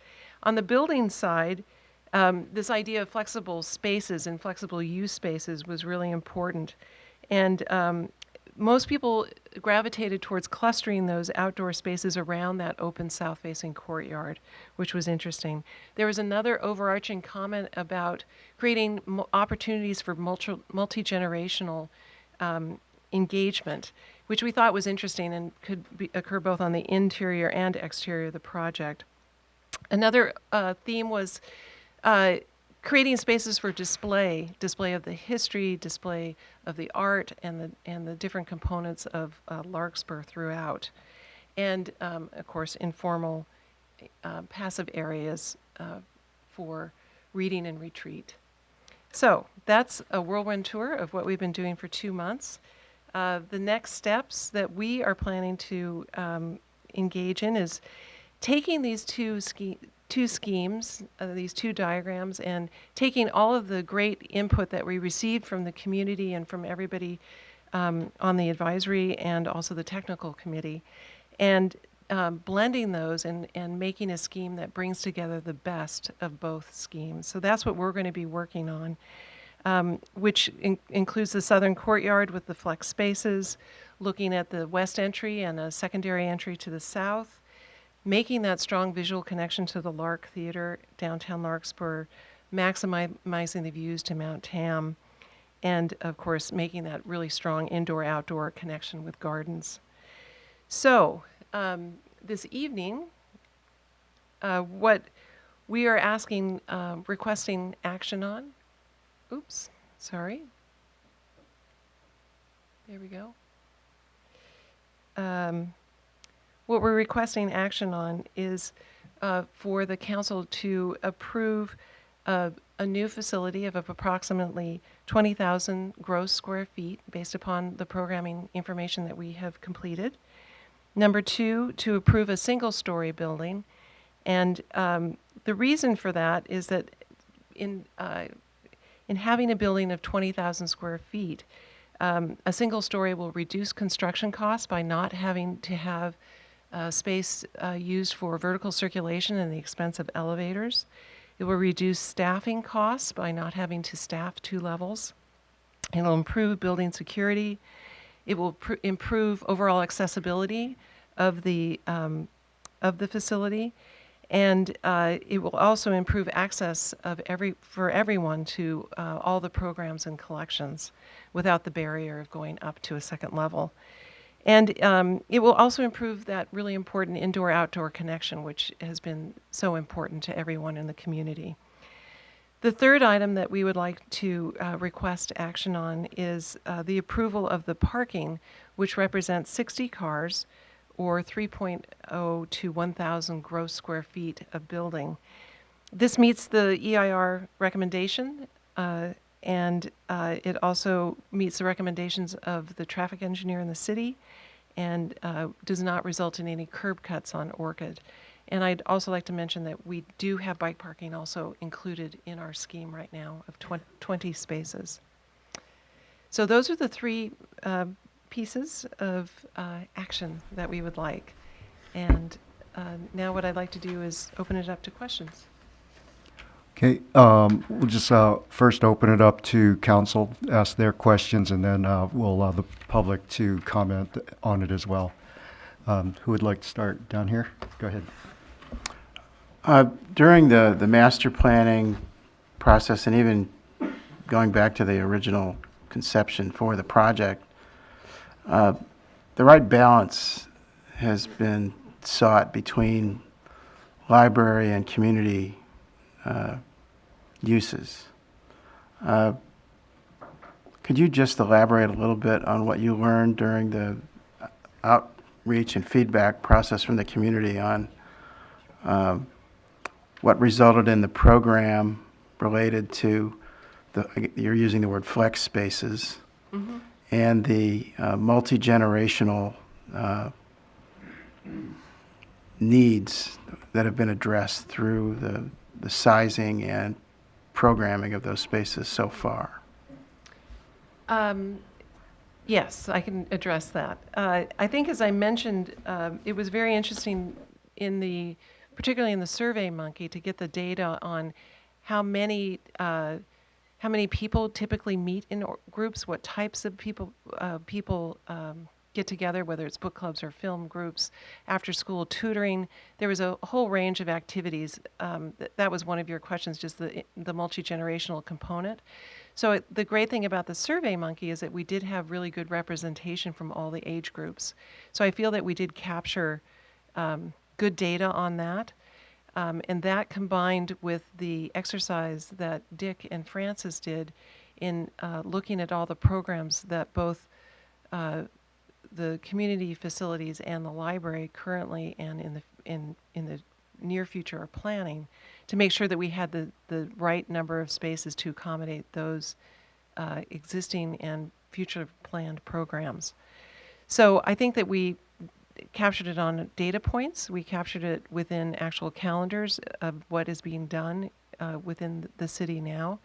On the building side, this idea of flexible spaces and flexible use spaces was really important. And most people gravitated towards clustering those outdoor spaces around that open south-facing courtyard, which was interesting. There was another overarching comment about creating opportunities for multi-generational engagement, which we thought was interesting and could occur both on the interior and exterior of the project. Another theme was creating spaces for display of the history, display of the art, and the different components of Larkspur throughout, and of course informal, passive areas for reading and retreat. So that's a whirlwind tour of what we've been doing for 2 months. The next steps that we are planning to engage in is taking these two schemes, these 2 diagrams, and taking all of the great input that we received from the community and from everybody on the advisory and also the technical committee, and blending those and making a scheme that brings together the best of both schemes. So that's what we're going to be working on, which includes the southern courtyard with the flex spaces, looking at the west entry and a secondary entry to the south, making that strong visual connection to the Lark Theater, downtown Larkspur, maximizing the views to Mount Tam, and of course making that really strong indoor-outdoor connection with gardens. So this evening, what we are requesting action on, There we go. What we're requesting action on is for the council to approve a new facility of approximately 20,000 gross square feet based upon the programming information that we have completed. Number two, to approve a single-story building. And the reason for that is that in having a building of 20,000 square feet, a single story will reduce construction costs by not having to have space used for vertical circulation and the expense of elevators. It will reduce staffing costs by not having to staff 2 levels. It will improve building security. It will improve overall accessibility of the facility. And it will also improve access for everyone to all the programs and collections without the barrier of going up to a second level. And it will also improve that really important indoor-outdoor connection, which has been so important to everyone in the community. The third item that we would like to request action on is the approval of the parking, which represents 60 cars, or 3.0 to 1,000 gross square feet of building. This meets the EIR recommendation, and it also meets the recommendations of the traffic engineer in the city, and does not result in any curb cuts on Orchid. And I'd also like to mention that we do have bike parking also included in our scheme right now of 20 spaces. So those are the three pieces of action that we would like. And now what I'd like to do is open it up to questions. Okay, we'll just first open it up to council, ask their questions, and then we'll allow the public to comment on it as well. Who would like to start down here? Go ahead. During the master planning process, and even going back to the original conception for the project, the right balance has been sought between library and community uses. Could you just elaborate a little bit on what you learned during the outreach and feedback process from the community on what resulted in the program related to you're using the word flex spaces, mm-hmm. and the multi-generational needs that have been addressed through the sizing and programming of those spaces so far? Yes, I can address that. I think, as I mentioned, it was very interesting particularly in the Survey Monkey, to get the data on how many people typically meet in groups, what types of people get together, whether it's book clubs or film groups, after-school tutoring. There was a whole range of activities. That was one of your questions, just the multi-generational component. So the great thing about the Survey Monkey is that we did have really good representation from all the age groups. So I feel that we did capture good data on that. And that combined with the exercise that Dick and Francis did in looking at all the programs that both the community facilities and the library currently and in the near future are planning, to make sure that we had the right number of spaces to accommodate those existing and future planned programs. So I think that we captured it on data points. We captured it within actual calendars of what is being done within the city now,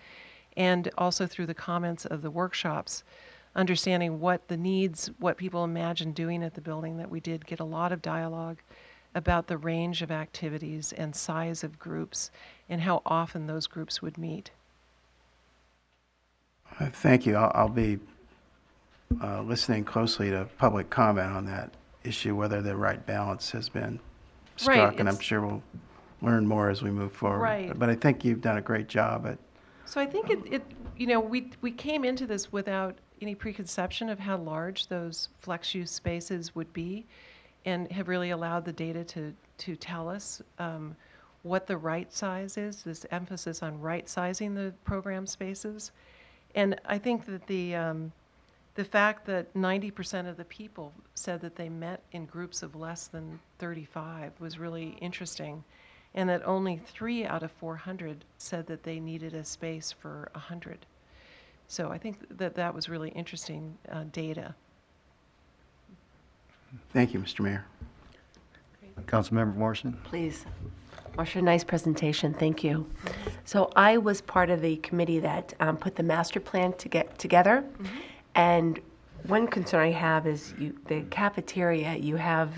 and also through the comments of the workshops, understanding what the needs, what people imagine doing at the building, that we did get a lot of dialogue about the range of activities and size of groups and how often those groups would meet. Thank you. I'll be listening closely to public comment on that issue, whether the right balance has been struck, Right, and I'm sure we'll learn more as we move forward. Right. But I think you've done a great job at. So I think we came into this without any preconception of how large those flex use spaces would be, and have really allowed the data to tell us what the right size is, this emphasis on right sizing the program spaces. And I think that the fact that 90% of the people said that they met in groups of less than 35 was really interesting, and that only 3 out of 400 said that they needed a space for 100. So I think that that was really interesting data. Thank you, Mr. Mayor. Councilmember Morrison? Please. Marcia, nice presentation. Thank you. So I was part of the committee that put the master plan to get together. And one concern I have is the cafeteria you have,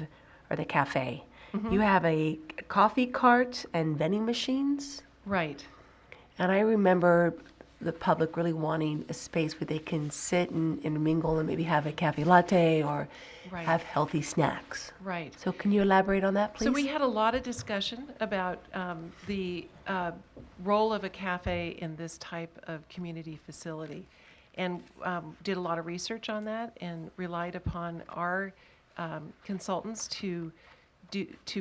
or the cafe, you have a coffee cart and vending machines. Right. And I remember the public really wanting a space where they can sit and mingle and maybe have a cafe latte or Right. have healthy snacks. Right. So can you elaborate on that, please? So we had a lot of discussion about the role of a cafe in this type of community facility, and did a lot of research on that and relied upon our consultants to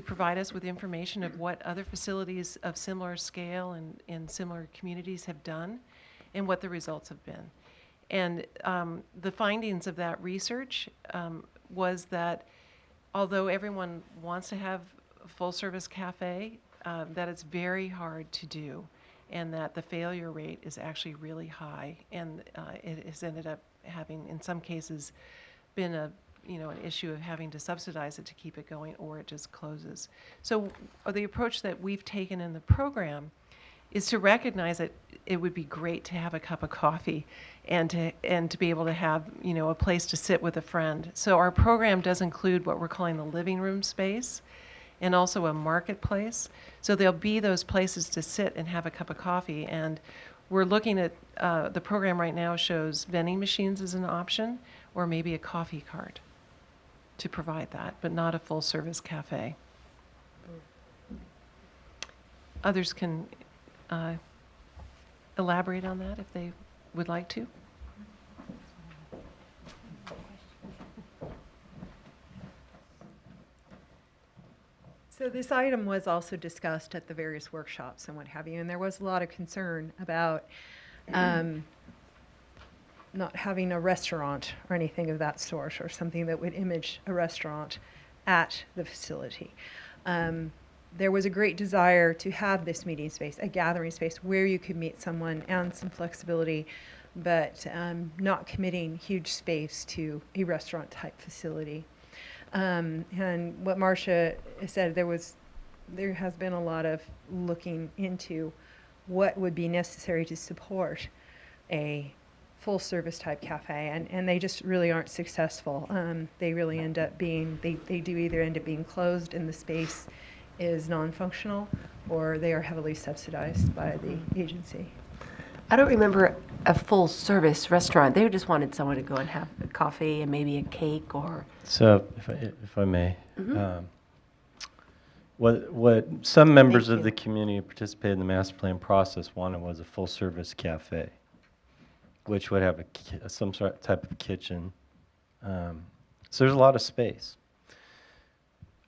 provide us with information of what other facilities of similar scale and in similar communities have done and what the results have been. And the findings of that research was that although everyone wants to have a full-service cafe, that it's very hard to do, and that the failure rate is actually really high, and it has ended up having, in some cases, been an issue of having to subsidize it to keep it going, or it just closes. So the approach that we've taken in the program is to recognize that it would be great to have a cup of coffee and to be able to have a place to sit with a friend. So our program does include what we're calling the living room space and also a marketplace. So there'll be those places to sit and have a cup of coffee. And we're looking at the program right now shows vending machines as an option, or maybe a coffee cart to provide that, but not a full service cafe. Others can elaborate on that if they would like to. So this item was also discussed at the various workshops and what have you, and there was a lot of concern about not having a restaurant or anything of that sort, or something that would image a restaurant at the facility. There was a great desire to have this meeting space, a gathering space where you could meet someone, and some flexibility, but not committing huge space to a restaurant type facility. And what Marcia said, there has been a lot of looking into what would be necessary to support a full service type cafe, and they just really aren't successful. They really end up being, they do either end up being closed and the space is non-functional, or they are heavily subsidized by the agency. I don't remember a full service restaurant. They just wanted someone to go and have a coffee and maybe a cake or. So, if I may, what some members of the community who participated in the master plan process wanted was a full-service cafe, which would have some sort of type of kitchen. So there's a lot of space.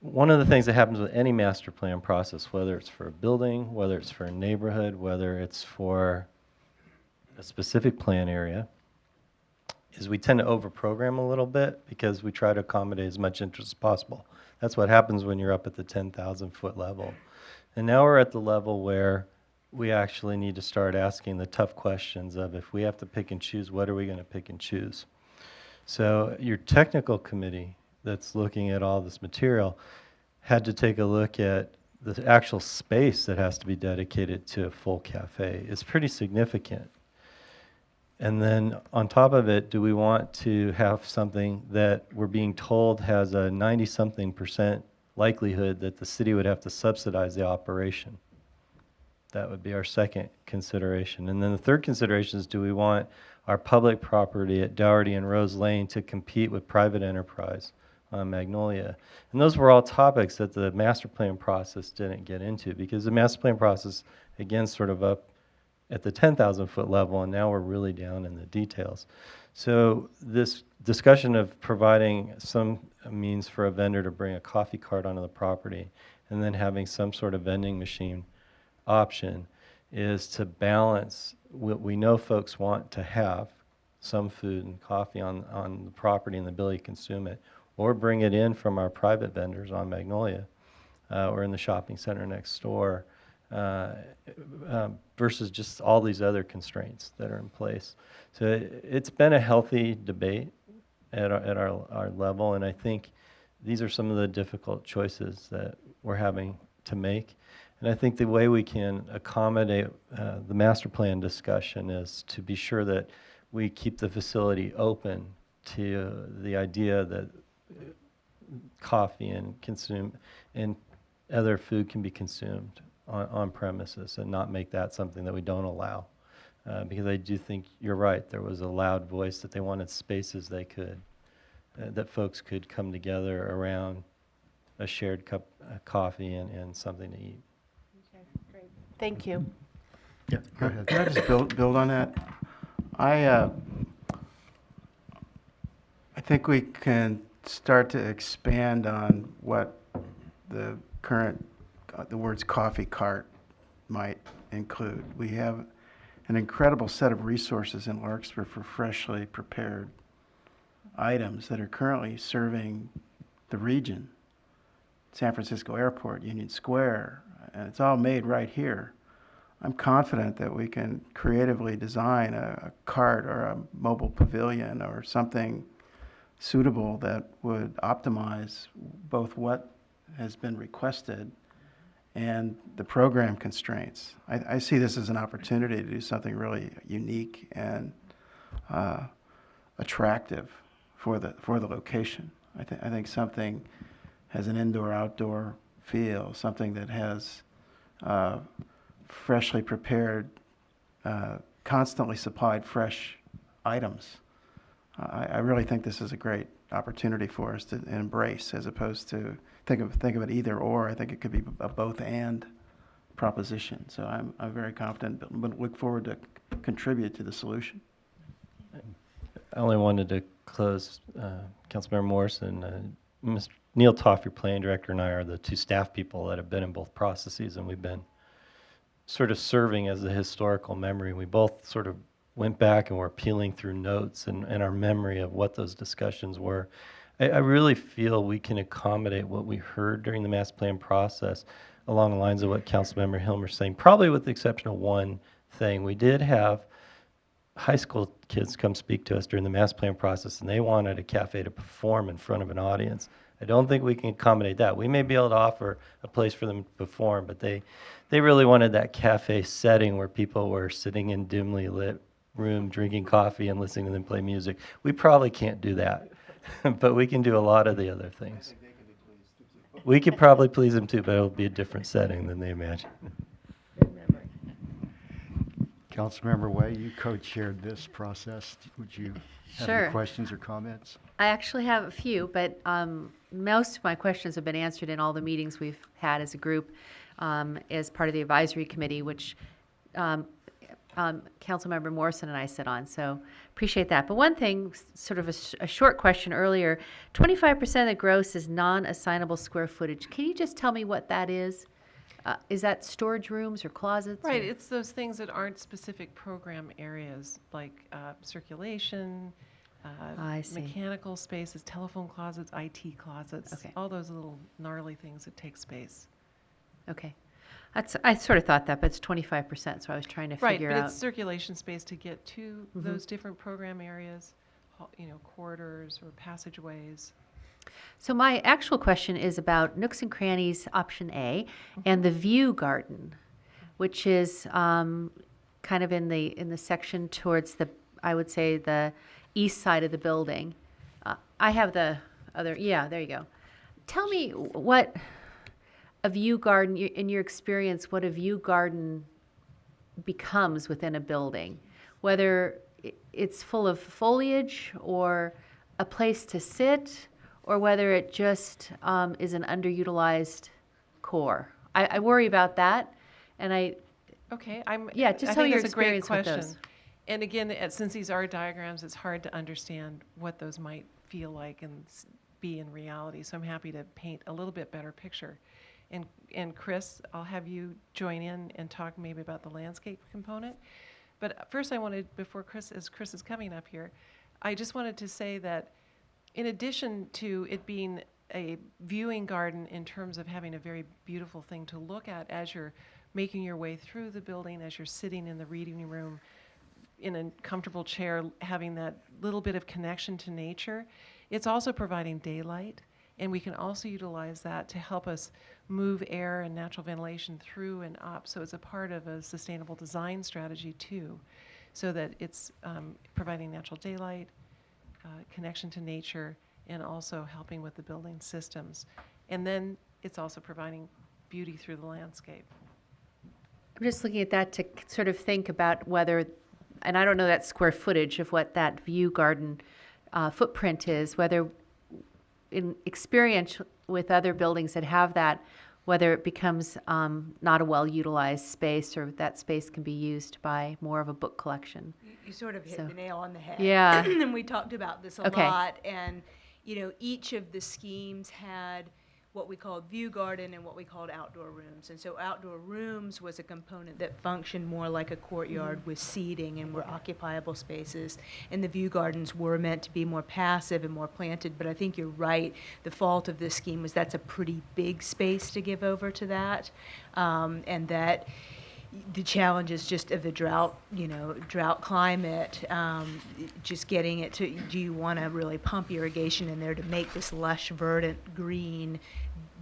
One of the things that happens with any master plan process, whether it's for a building, whether it's for a neighborhood, whether it's for a specific plan area, is we tend to overprogram a little bit because we try to accommodate as much interest as possible. That's what happens when you're up at the 10,000 foot level. And now we're at the level where we actually need to start asking the tough questions of, if we have to pick and choose, what are we going to pick and choose? So your technical committee that's looking at all this material had to take a look at the actual space that has to be dedicated to a full cafe. It's pretty significant. And then on top of it, do we want to have something that we're being told has a 90-something% likelihood that the city would have to subsidize the operation? That would be our second consideration. And then the third consideration is, do we want our public property at Dougherty and Rose Lane to compete with private enterprise on Magnolia? And those were all topics that the master plan process didn't get into, because the master plan process, again, sort of up at the 10,000 foot level, and now we're really down in the details. So this discussion of providing some means for a vendor to bring a coffee cart onto the property and then having some sort of vending machine option is to balance what we know folks want to have some food and coffee on the property and the ability to consume it, or bring it in from our private vendors on Magnolia or in the shopping center next door, versus just all these other constraints that are in place. So it's been a healthy debate at our level, and I think these are some of the difficult choices that we're having to make. And I think the way we can accommodate the master plan discussion is to be sure that we keep the facility open to the idea that coffee and other food can be consumed on premises, and not make that something that we don't allow. Because I do think you're right, there was a loud voice that they wanted spaces they could, that folks could come together around a shared cup of coffee and something to eat. Okay, great. Thank you. Yeah, go ahead. Can I just build on that? I think we can start to expand on what the current, the words coffee cart might include. We have an incredible set of resources in Larkspur for freshly prepared items that are currently serving the region. San Francisco Airport, Union Square, and it's all made right here. I'm confident that we can creatively design a cart or a mobile pavilion or something suitable that would optimize both what has been requested and the program constraints. I see this as an opportunity to do something really unique and attractive for the location. I think something has an indoor-outdoor feel, something that has freshly prepared, constantly supplied fresh items. I really think this is a great opportunity for us to embrace, as opposed to think of it either or. I think it could be a both and proposition. So I'm very confident, but look forward to contribute to the solution. I only wanted to close, Councilmember Morrison, Mr. Neil Toff, your planning director, and I are the two staff people that have been in both processes, and we've been sort of serving as a historical memory. We both sort of went back and were peeling through notes and our memory of what those discussions were. I really feel we can accommodate what we heard during the master plan process along the lines of what Councilmember Hilmer's saying, probably with the exception of one thing. We did have high school kids come speak to us during the master plan process, and they wanted a cafe to perform in front of an audience. I don't think we can accommodate that. We may be able to offer a place for them to perform, but they really wanted that cafe setting where people were sitting in dimly lit room drinking coffee and listening to them play music. We probably can't do that, but we can do a lot of the other things. We could probably please them too, but it'll be a different setting than they imagine. Councilmember Way, you co-chaired this process. Would you have Sure. any questions or comments? I actually have a few, but most of my questions have been answered in all the meetings we've had as a group as part of the advisory committee, which Councilmember Morrison and I sit on, so appreciate that. But one thing, sort of a short question earlier, 25% of the gross is non-assignable square footage. Can you just tell me what that is? Is that storage rooms or closets? Right, or- it's those things that aren't specific program areas, like circulation, I see. mechanical spaces, telephone closets, IT closets, Okay. all those little gnarly things that take space. Okay. I sort of thought that, but it's 25%, so I was trying to Right, figure but out. it's circulation space to get to Mhm. those different program areas, corridors or passageways. So my actual question is about Nooks and Crannies, option A, and the View Garden, which is kind of in the section towards I would say, the east side of the building. I have the other, yeah, there you go. Tell me what a view garden, in your experience, what a view garden becomes within a building, whether it's full of foliage or a place to sit, or whether it just is an underutilized core. I worry about that, and Okay, Yeah, just I tell me think your that's a great experience with question. those. And again, since these are diagrams, it's hard to understand what those might feel like and be in reality. So I'm happy to paint a little bit better picture. And Chris, I'll have you join in and talk maybe about the landscape component. But first I wanted, before Chris is coming up here, I just wanted to say that in addition to it being a viewing garden in terms of having a very beautiful thing to look at as you're making your way through the building, as you're sitting in the reading room in a comfortable chair, having that little bit of connection to nature, it's also providing daylight. And we can also utilize that to help us move air and natural ventilation through and up. So it's a part of a sustainable design strategy too, so that it's providing natural daylight, connection to nature, and also helping with the building systems. And then it's also providing beauty through the landscape. I'm just looking at that to sort of think about whether, and I don't know that square footage of what that view garden footprint is, whether in experience with other buildings that have that, whether it becomes not a well-utilized space or that space can be used by more of a book collection. You sort of hit So- the nail on the head. Yeah. And we talked about this a Okay. lot. And, you know, each of the schemes had what we called view garden and what we called outdoor rooms. And so outdoor rooms was a component that functioned more like a courtyard with seating and were occupiable spaces. And the view gardens were meant to be more passive and more planted. But I think you're right. The fault of this scheme was that's a pretty big space to give over to that. And that the challenges just of the drought, drought climate, just getting it to, do you want to really pump irrigation in there to make this lush, verdant green?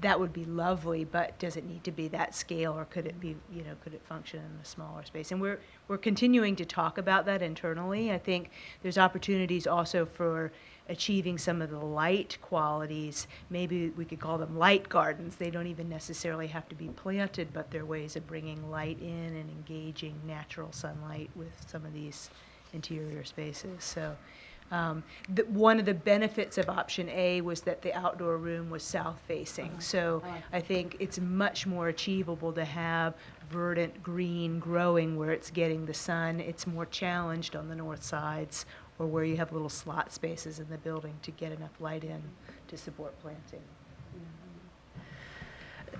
That would be lovely, but does it need to be that scale, or could it be, could it function in a smaller space? And we're continuing to talk about that internally. I think there's opportunities also for achieving some of the light qualities. Maybe we could call them light gardens. They don't even necessarily have to be planted, but they're ways of bringing light in and engaging natural sunlight with some of these interior spaces. So one of the benefits of option A was that the outdoor room was south-facing. So I think it's much more achievable to have verdant green growing where it's getting the sun. It's more challenged on the north sides, or where you have little slot spaces in the building to get enough light in to support planting.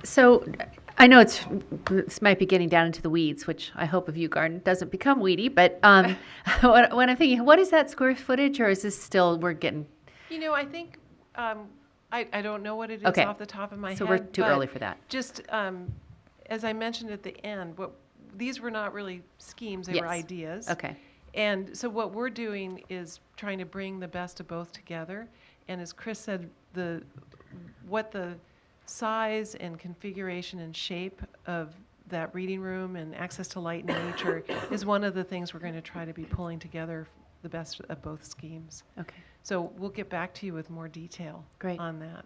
So I know this might be getting down into the weeds, which I hope a view garden doesn't become weedy, but when I'm thinking, what is that square footage, or is this still, we're getting? I think, I don't know what it is Okay. off the top of my head. So we're too but early for that. Just, as I mentioned at the end, these were not really schemes, they were Yes. ideas. Okay. And so what we're doing is trying to bring the best of both together. And as Chris said, what the size and configuration and shape of that reading room and access to light and nature is one of the things we're going to try to be pulling together the best of both schemes. Okay. So we'll get back to you with more detail Great. on that.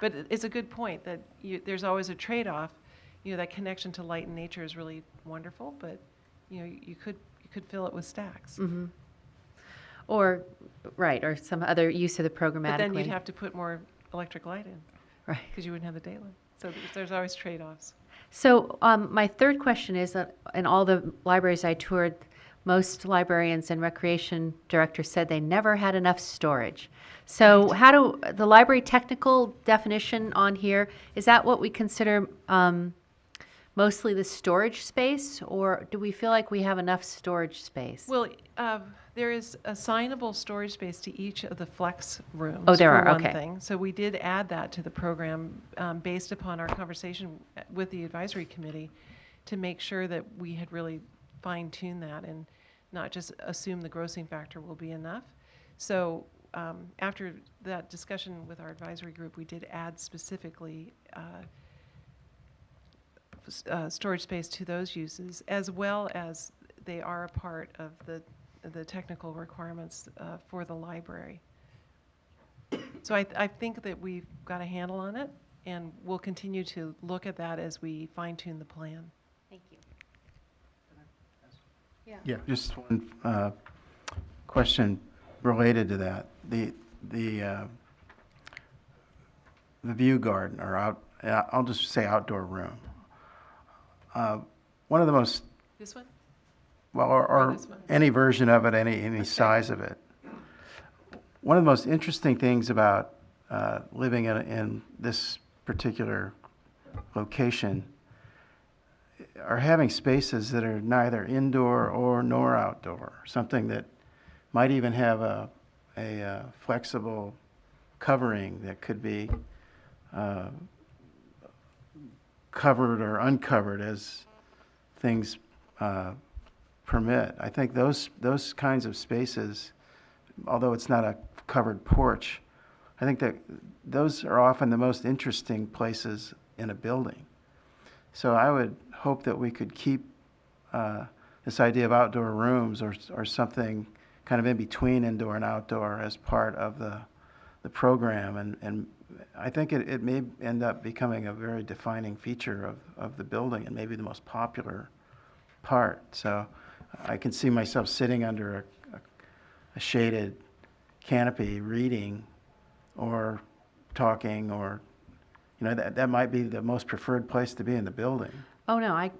But it's a good point that there's always a trade-off. That connection to light and nature is really wonderful, but you could fill it with stacks. Mm-hmm. Or some other use of the programmatically. But then you'd have to put more electric light in. Right. Because you wouldn't have the daylight. So there's always trade-offs. So my third question is that in all the libraries I toured, most librarians and recreation directors said they never had enough storage. So how do the library technical definition on here, is that what we consider mostly the storage space, or do we feel like we have enough storage space? Well, there is assignable storage space to each of the flex rooms. Oh, there for are, one okay. thing. So we did add that to the program based upon our conversation with the advisory committee to make sure that we had really fine-tuned that and not just assume the grossing factor will be enough. So after that discussion with our advisory group, we did add specifically storage space to those uses, as well as they are a part of the technical requirements for the library. So I think that we've got a handle on it, and we'll continue to look at that as we fine-tune the plan. Thank you. Yeah. Just one question related to that. The view garden, or I'll just say outdoor room. One of the most, This one? well, or this one? any version of it, any size of it. One of the most interesting things about living in this particular location are having spaces that are neither indoor or nor outdoor, something that might even have a flexible covering that could be covered or uncovered as things permit. I think those kinds of spaces, although it's not a covered porch, I think that those are often the most interesting places in a building. So I would hope that we could keep this idea of outdoor rooms or something kind of in between indoor and outdoor as part of the program. And I think it may end up becoming a very defining feature of the building and maybe the most popular part. So I can see myself sitting under a shaded canopy reading or talking, or that might be the most preferred place to be in the building. Oh, no, I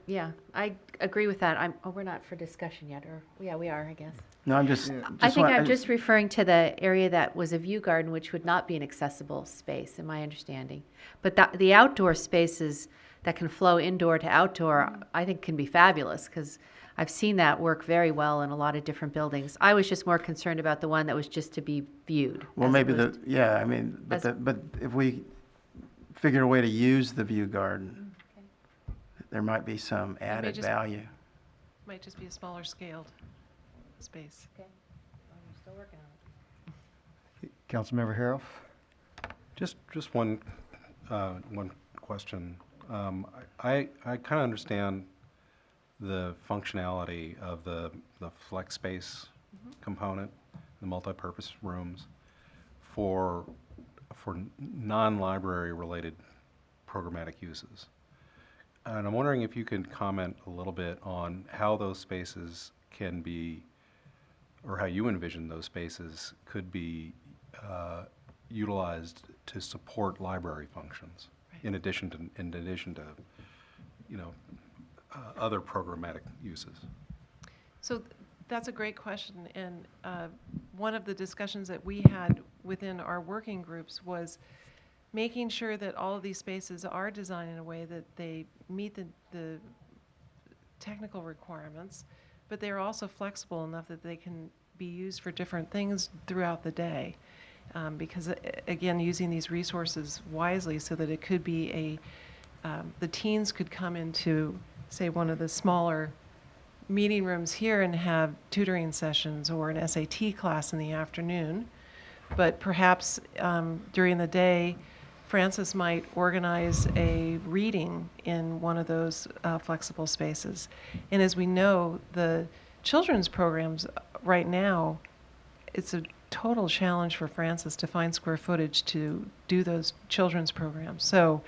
agree with that. We're not for discussion yet, or, yeah, we are, I guess. No, I'm just. I think I'm just referring to the area that was a view garden, which would not be an accessible space, in my understanding. But the outdoor spaces that can flow indoor to outdoor, I think can be fabulous, because I've seen that work very well in a lot of different buildings. I was just more concerned about the one that was just to be viewed. Well, maybe but if we figure a way to use the view garden, there might be some added value. Might just be a smaller scaled space. Okay, we're still working on it. Councilmember Haroff? Just one question. I kind of understand the functionality of the flex space component, the multipurpose rooms, for non-library related programmatic uses. And I'm wondering if you can comment a little bit on how those spaces can be, or how you envision those spaces could be utilized to support library functions, in addition to other programmatic uses. So that's a great question, and one of the discussions that we had within our working groups was making sure that all of these spaces are designed in a way that they meet the technical requirements, but they're also flexible enough that they can be used for different things throughout the day. Because again, using these resources wisely so that it could be the teens could come into, say, one of the smaller meeting rooms here and have tutoring sessions or an SAT class in the afternoon. But perhaps during the day, Francis might organize a reading in one of those flexible spaces. And as we know, the children's programs right now, it's a total challenge for Francis to find square footage to do those children's programs. So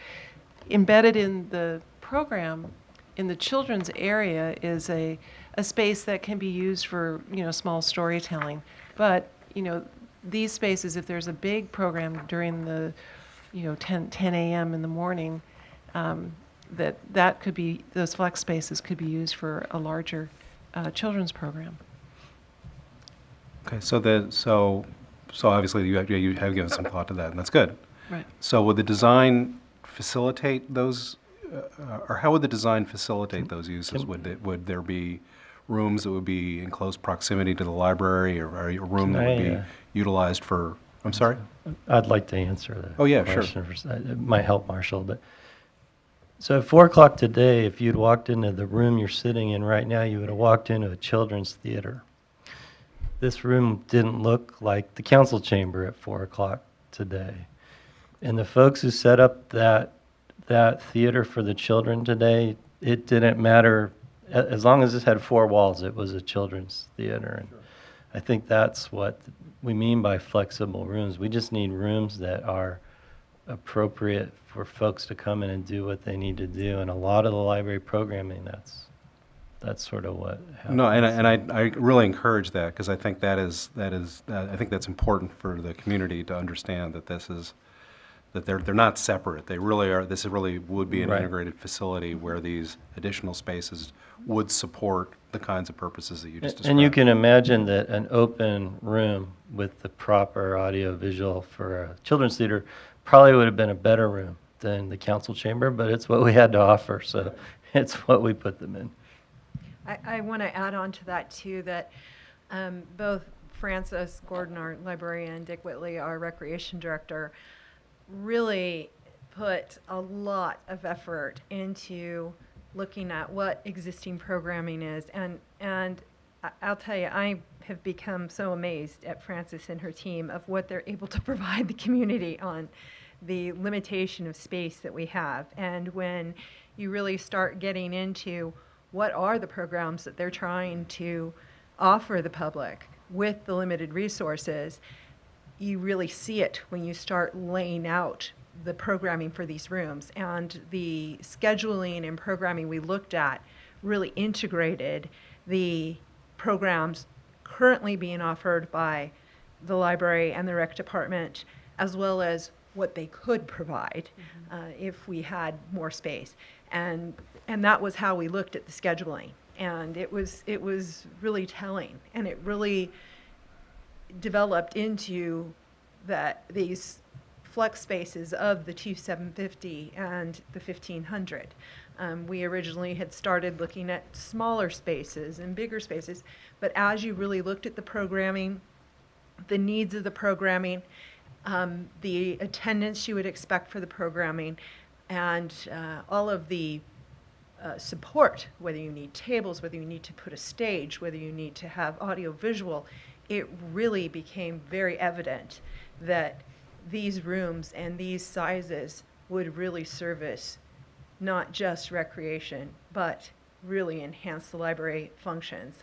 embedded in the program, in the children's area, is a space that can be used for small storytelling. But these spaces, if there's a big program during the 10 a.m. in the morning, that could be, those flex spaces could be used for a larger children's program. Okay, so obviously you have given some thought to that, and that's good. Right. So would the design facilitate those, or how would the design facilitate those uses? Would there be rooms that would be in close proximity to the library, or a room that would be utilized for? I'm sorry? I'd like to answer that. Oh, yeah, sure. It might help, Marshall. But so at 4 o'clock today, if you'd walked into the room you're sitting in right now, you would have walked into a children's theater. This room didn't look like the council chamber at 4 o'clock today. And the folks who set up that theater for the children today, it didn't matter. As long as it had 4 walls, it was a children's theater. And I think that's what we mean by flexible rooms. We just need rooms that are appropriate for folks to come in and do what they need to do. And a lot of the library programming, that's sort of what happens. No, and I really encourage that, because I think I think that's important for the community to understand that that they're not separate. They really are. This really would be an integrated facility where these additional spaces would support the kinds of purposes that you just described. And you can imagine that an open room with the proper audio visual for a children's theater probably would have been a better room in the council chamber, but it's what we had to offer, so it's what we put them in. I want to add on to that too, that both Francis Gordon, our librarian, and Dick Whitley, our recreation director, really put a lot of effort into looking at what existing programming is. And I'll tell you, I have become so amazed at Francis and her team of what they're able to provide the community on the limitation of space that we have. And when you really start getting into what are the programs that they're trying to offer the public with the limited resources, you really see it when you start laying out the programming for these rooms. And the scheduling and programming we looked at really integrated the programs currently being offered by the library and the rec department, as well as what they could provide if we had more space. And that was how we looked at the scheduling. And it was really telling, and it really developed into these flex spaces of the 2750 and the 1500. We originally had started looking at smaller spaces and bigger spaces, but as you really looked at the programming, the needs of the programming, the attendance you would expect for the programming, and all of the support, whether you need tables, whether you need to put a stage, whether you need to have audio visual, it really became very evident that these rooms and these sizes would really service not just recreation, but really enhance the library functions.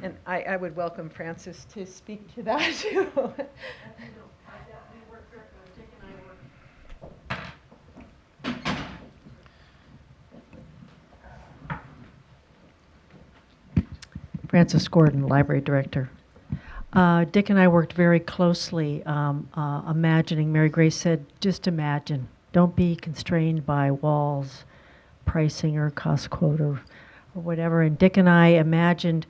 And I would welcome Francis to speak to that too. Francis Gordon, Library Director. Dick and I worked very closely imagining. Mary Grace said, just imagine. Don't be constrained by walls, pricing, or cost quote, or whatever. And Dick and I imagined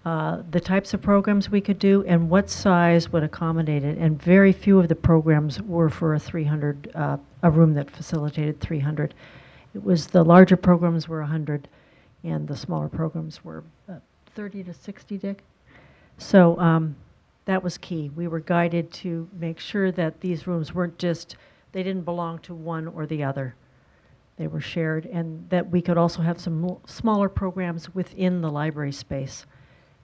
the types of programs we could do and what size would accommodate it. And very few of the programs were for a room that facilitated 300. It was the larger programs were 100, and the smaller programs were 30 to 60, Dick. So that was key. We were guided to make sure that these rooms weren't just, they didn't belong to one or the other. They were shared, and that we could also have some smaller programs within the library space.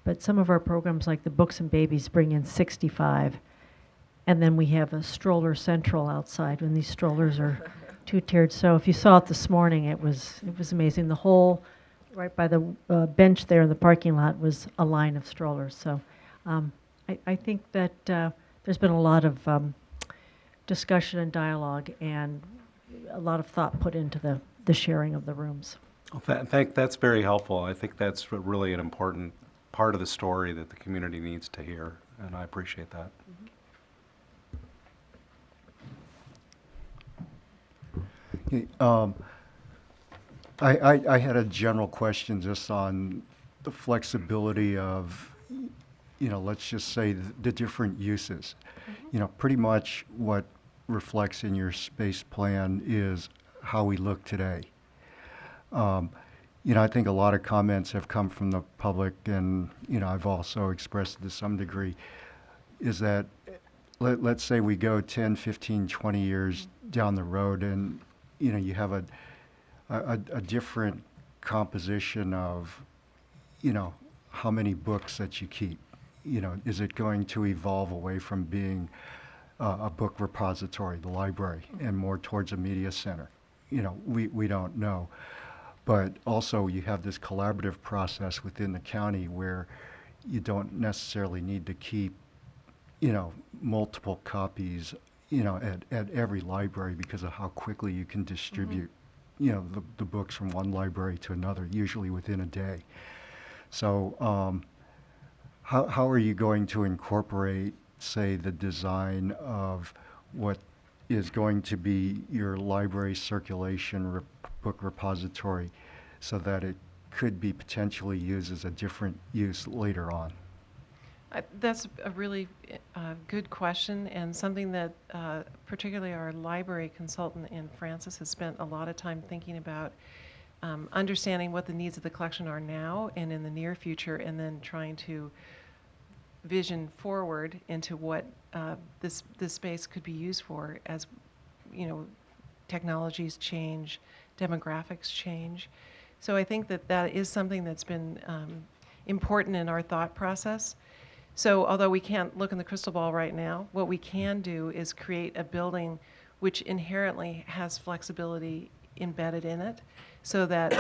But some of our programs, like the Books and Babies, bring in 65. And then we have a stroller central outside, and these strollers are two-tiered. So if you saw it this morning, it was amazing. The whole, right by the bench there in the parking lot, was a line of strollers. So I think that there's been a lot of discussion and dialogue and a lot of thought put into the sharing of the rooms. Well, that's very helpful. I think that's really an important part of the story that the community needs to hear, and I appreciate that. Okay, I had a general question just on the flexibility of, let's just say the different uses. Pretty much what reflects in your space plan is how we look today. I think a lot of comments have come from the public, and, I've also expressed it to some degree, is that let's say we go 10, 15, 20 years down the road, and, you have a different composition of, how many books that you keep. Is it going to evolve away from being a book repository, the library, and more towards a media center? We don't know. But also you have this collaborative process within the county where you don't necessarily need to keep, multiple copies, at every library because of how quickly you can distribute, the books from one library to another, usually within a day. So how are you going to incorporate, say, the design of what is going to be your library circulation book repository so that it could be potentially used as a different use later on? That's a really good question, and something that particularly our library consultant in Francis has spent a lot of time thinking about, understanding what the needs of the collection are now and in the near future, and then trying to vision forward into what this space could be used for as, technologies change, demographics change. So I think that is something that's been important in our thought process. So although we can't look in the crystal ball right now, what we can do is create a building which inherently has flexibility embedded in it, so that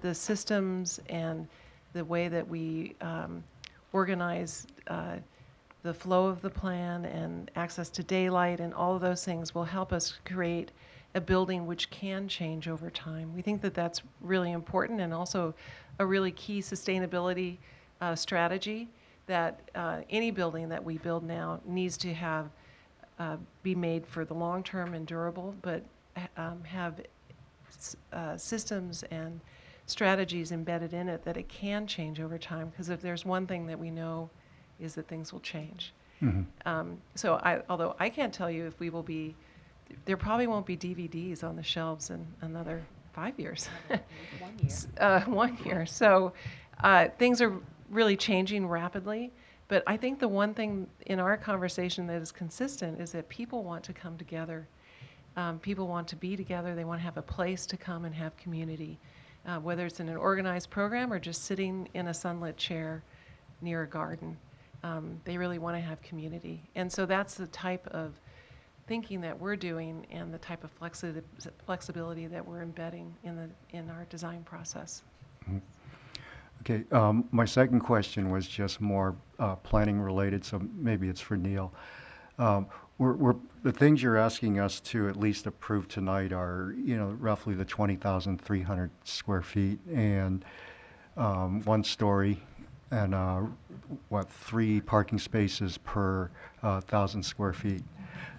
the systems and the way that we organize the flow of the plan and access to daylight and all of those things will help us create a building which can change over time. We think that that's really important, and also a really key sustainability strategy, that any building that we build now needs to have be made for the long term and durable, but have systems and strategies embedded in it that it can change over time, because if there's one thing that we know is that things will change. So although I can't tell you if we will be, there probably won't be DVDs on the shelves in another 5 years. 1 year. 1 year. So things are really changing rapidly. But I think the one thing in our conversation that is consistent is that people want to come together. People want to be together. They want to have a place to come and have community, whether it's in an organized program or just sitting in a sunlit chair near a garden. They really want to have community. And so that's the type of thinking that we're doing, and the type of flexibility that we're embedding in our design process. Okay, my second question was just more planning related, so maybe it's for Neil. The things you're asking us to at least approve tonight are, roughly the 20,300 square feet and 1 story, and 3 parking spaces per 1,000 square feet.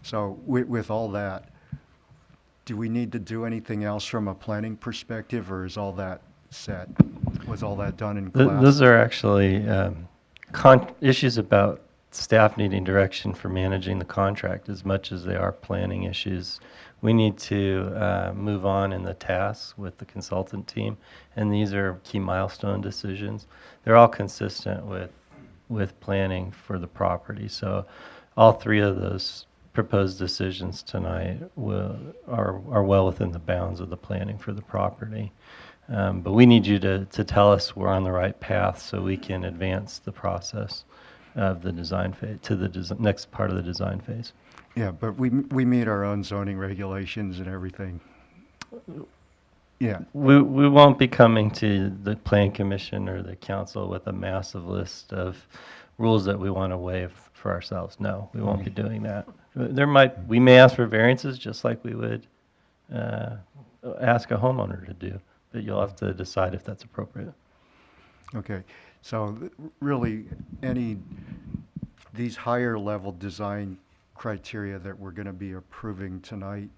So with all that, do we need to do anything else from a planning perspective, or is all that set? Was all that done in class? Those are actually issues about staff needing direction for managing the contract as much as they are planning issues. We need to move on in the tasks with the consultant team, and these are key milestone decisions. They're all consistent with planning for the property. So all 3 of those proposed decisions tonight are well within the bounds of the planning for the property. But we need you to tell us we're on the right path so we can advance the process of the design phase to the next part of the design phase. Yeah, but we meet our own zoning regulations and everything. Yeah. We won't be coming to the Plan Commission or the council with a massive list of rules that we want to waive for ourselves. No, we won't be doing that. We may ask for variances just like we would ask a homeowner to do, but you'll have to decide if that's appropriate. Okay, so really these higher level design criteria that we're going to be approving tonight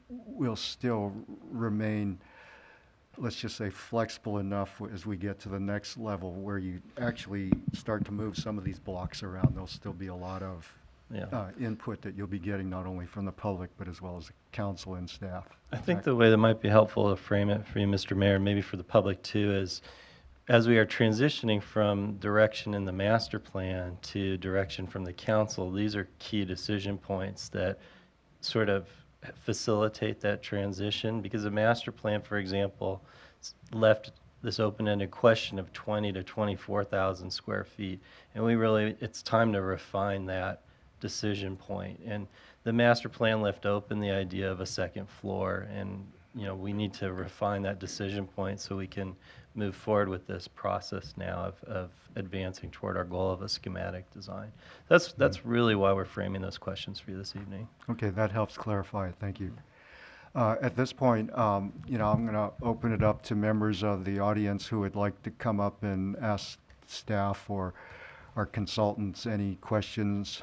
will still remain, let's just say, flexible enough as we get to the next level where you actually start to move some of these blocks around. There'll still be a lot of input that you'll be getting not only from the public but as well as the council and staff. I think the way that might be helpful to frame it for you, Mr. Mayor, and maybe for the public too, is as we are transitioning from direction in the master plan to direction from the council, these are key decision points that sort of facilitate that transition, because the master plan, for example, left this open-ended question of 20 to 24,000 square feet, and it's time to refine that decision point. And the master plan left open the idea of a second floor, and we need to refine that decision point so we can move forward with this process now of advancing toward our goal of a schematic design. That's really why we're framing those questions for you this evening. Okay, that helps clarify it. Thank you. At this point, I'm going to open it up to members of the audience who would like to come up and ask staff or our consultants any questions,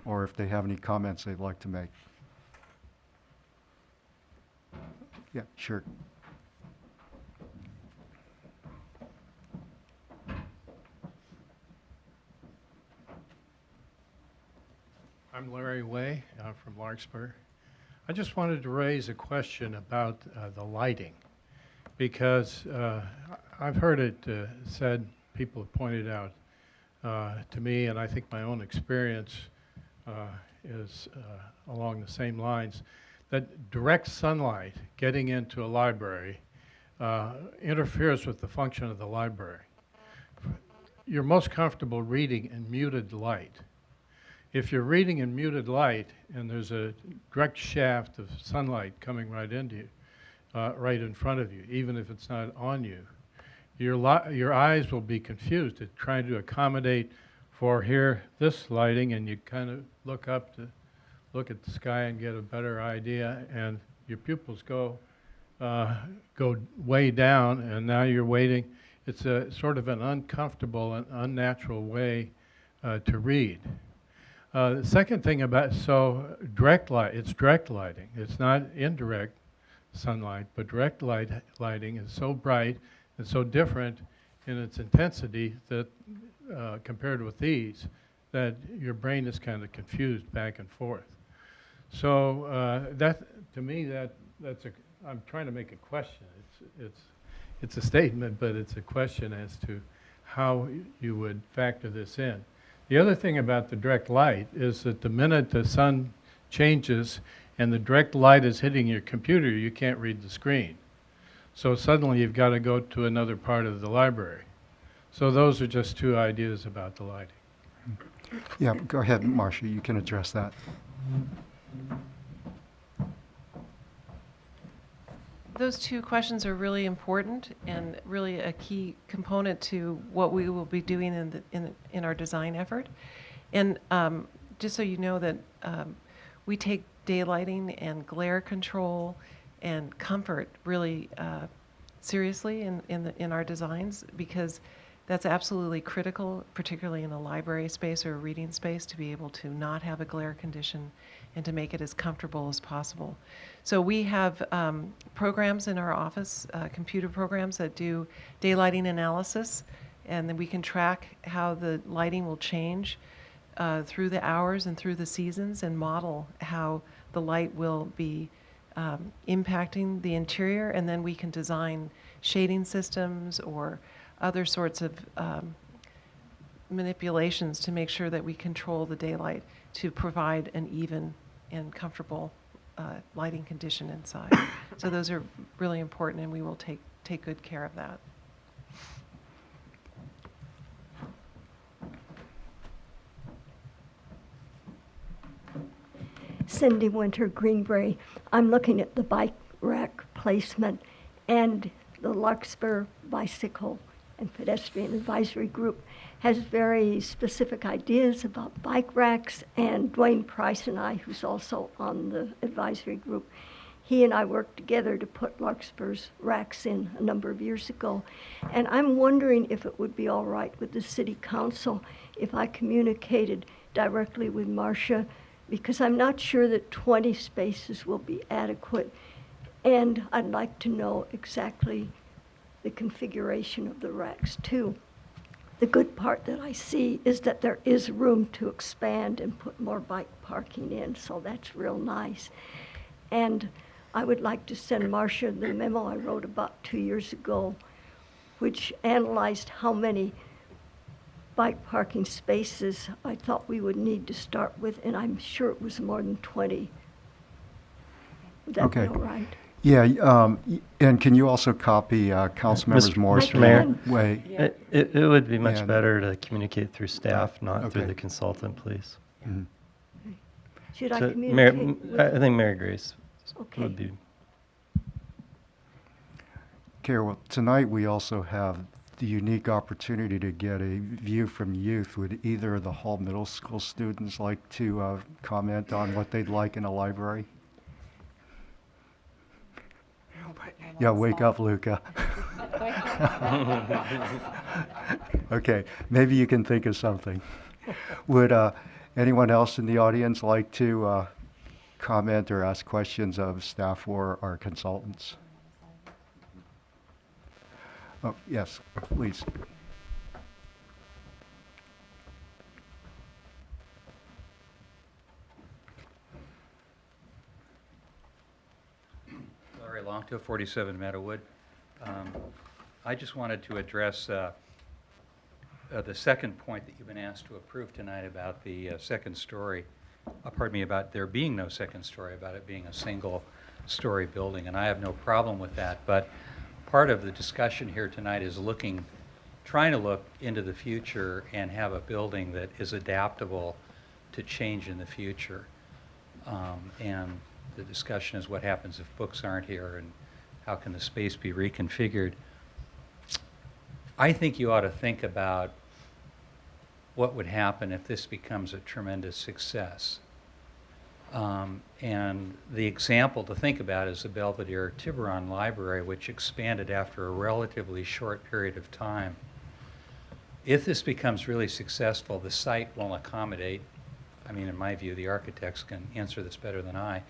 or if they have any comments they'd like to make. Yeah, sure. I'm Larry Way from Larkspur. I just wanted to raise a question about the lighting, because I've heard it said, people have pointed out to me, and I think my own experience is along the same lines, that direct sunlight getting into a library interferes with the function of the library. You're most comfortable reading in muted light. If you're reading in muted light and there's a direct shaft of sunlight coming right into you, right in front of you, even if it's not on you, your eyes will be confused at trying to accommodate for here this lighting, and you kind of look up to look at the sky and get a better idea, and your pupils go way down, and now you're waiting. It's a sort of an uncomfortable and unnatural way to read. The second thing about, direct light, it's direct lighting. It's not indirect sunlight, but direct lighting is so bright and so different in its intensity that compared with these, that your brain is kind of confused back and forth. So that, to me, that's a, I'm trying to make a question. It's a statement, but it's a question as to how you would factor this in. The other thing about the direct light is that the minute the sun changes and the direct light is hitting your computer, you can't read the screen. So suddenly you've got to go to another part of the library. So those are just two ideas about the lighting. Yeah, go ahead, Marcia, you can address that. Those two questions are really important and really a key component to what we will be doing in our design effort. And just so you know that we take daylighting and glare control and comfort really seriously in our designs, because that's absolutely critical, particularly in a library space or a reading space, to be able to not have a glare condition and to make it as comfortable as possible. So we have programs in our office, computer programs that do daylighting analysis, and then we can track how the lighting will change through the hours and through the seasons, and model how the light will be impacting the interior, and then we can design shading systems or other sorts of manipulations to make sure that we control the daylight to provide an even and comfortable lighting condition inside. So those are really important, and we will take good care of that. Cindy Winter, Greenbrae. I'm looking at the bike rack placement, and the Larkspur Bicycle and Pedestrian Advisory Group has very specific ideas about bike racks, and Dwayne Price and I, who's also on the advisory group, he and I worked together to put Larkspur's racks in a number of years ago. And I'm wondering if it would be all right with the city council if I communicated directly with Marcia, because I'm not sure that 20 spaces will be adequate. And I'd like to know exactly the configuration of the racks too. The good part that I see is that there is room to expand and put more bike parking in, so that's real nice. And I would like to send Marcia the memo I wrote about 2 years ago, which analyzed how many bike parking spaces I thought we would need to start with, and I'm sure it was more than 20. Would that be all right? Yeah, and can you also copy council members Morris Mr. Mayor, Way? it would be much and- better to communicate through staff, not through Okay. the consultant, please. Mhm. Should I So, communicate with? I think Mary Grace Okay. would be. Okay, well, tonight we also have the unique opportunity to get a view from youth. Would either of the Hall Middle School students like to comment on what they'd like in a library? Yeah, wake up, Luca. Okay, maybe you can think of something. Would anyone else in the audience like to comment or ask questions of staff or our consultants? Oh, yes, please. 247 Meadowood. I just wanted to address the second point that you've been asked to approve tonight about the second story, pardon me, about there being no second story, about it being a single-story building, and I have no problem with that. But part of the discussion here tonight is trying to look into the future and have a building that is adaptable to change in the future. And the discussion is what happens if books aren't here and how can the space be reconfigured. I think you ought to think about what would happen if this becomes a tremendous success. And the example to think about is the Belvedere Tiburon Library, which expanded after a relatively short period of time. If this becomes really successful, the site won't accommodate, I mean, in my view, the architects can answer this better than I,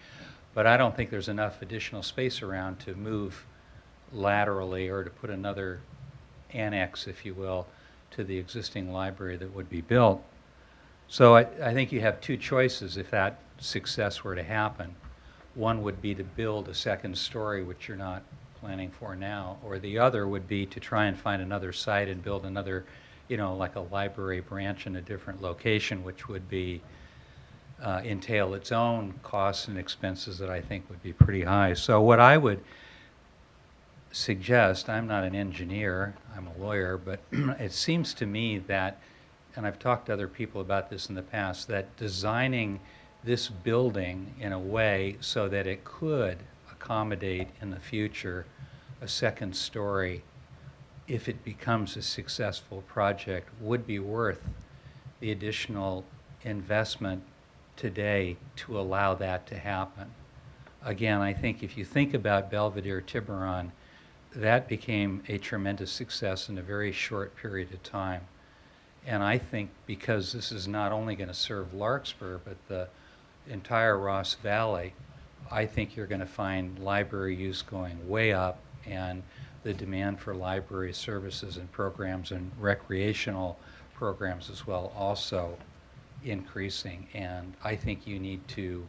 but I don't think there's enough additional space around to move laterally or to put another annex, if you will, to the existing library that would be built. So I think you have two choices if that success were to happen. One would be to build a second story, which you're not planning for now, or the other would be to try and find another site and build another, like a library branch in a different location, which would be entail its own costs and expenses that I think would be pretty high. So what I would suggest, I'm not an engineer, I'm a lawyer, but it seems to me that, and I've talked to other people about this in the past, that designing this building in a way so that it could accommodate in the future a second story, if it becomes a successful project, would be worth the additional investment today to allow that to happen. Again, I think if you think about Belvedere Tiburon, that became a tremendous success in a very short period of time. And I think because this is not only going to serve Larkspur, but the entire Ross Valley, I think you're going to find library use going way up and the demand for library services and programs and recreational programs as well also increasing. And I think you need to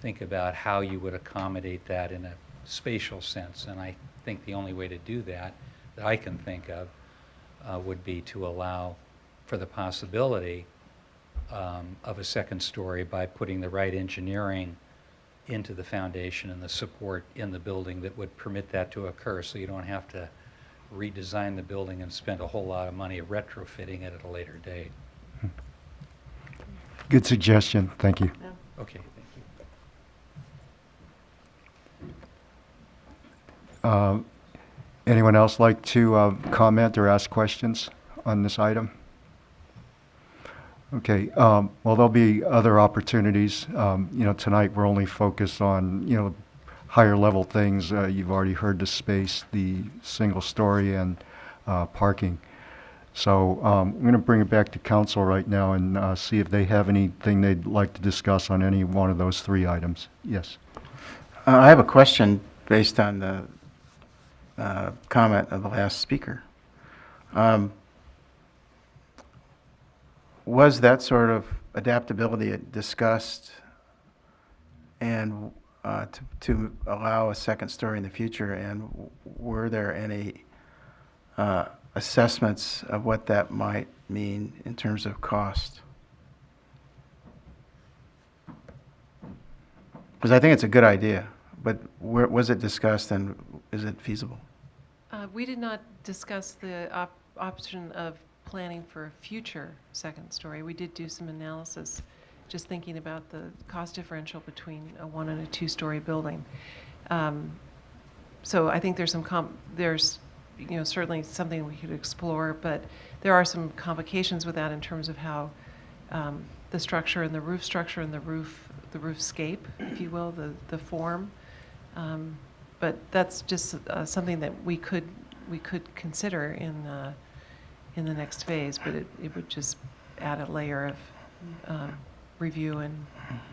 think about how you would accommodate that in a spatial sense. And I think the only way to do that I can think of would be to allow for the possibility of a second story by putting the right engineering into the foundation and the support in the building that would permit that to occur, so you don't have to redesign the building and spend a whole lot of money retrofitting it at a later date. Good suggestion. Thank you. Okay, thank you. Anyone else like to comment or ask questions on this item? Okay, well, there'll be other opportunities. Tonight we're only focused on, higher level things. You've already heard the space, the single story, and parking. So I'm going to bring it back to council right now and see if they have anything they'd like to discuss on any one of those three items. Yes. I have a question based on the comment of the last speaker. Was that sort of adaptability discussed and to allow a second story in the future, and were there any assessments of what that might mean in terms of cost? Because I think it's a good idea, but was it discussed and is it feasible? We did not discuss the option of planning for a future second story. We did do some analysis, just thinking about the cost differential between a one and a two-story building. So I think there's certainly something we could explore, but there are some complications with that in terms of how the structure and the roof structure and the roofscape, if you will, the form. But that's just something that we could consider in the next phase, but it would just add a layer of review and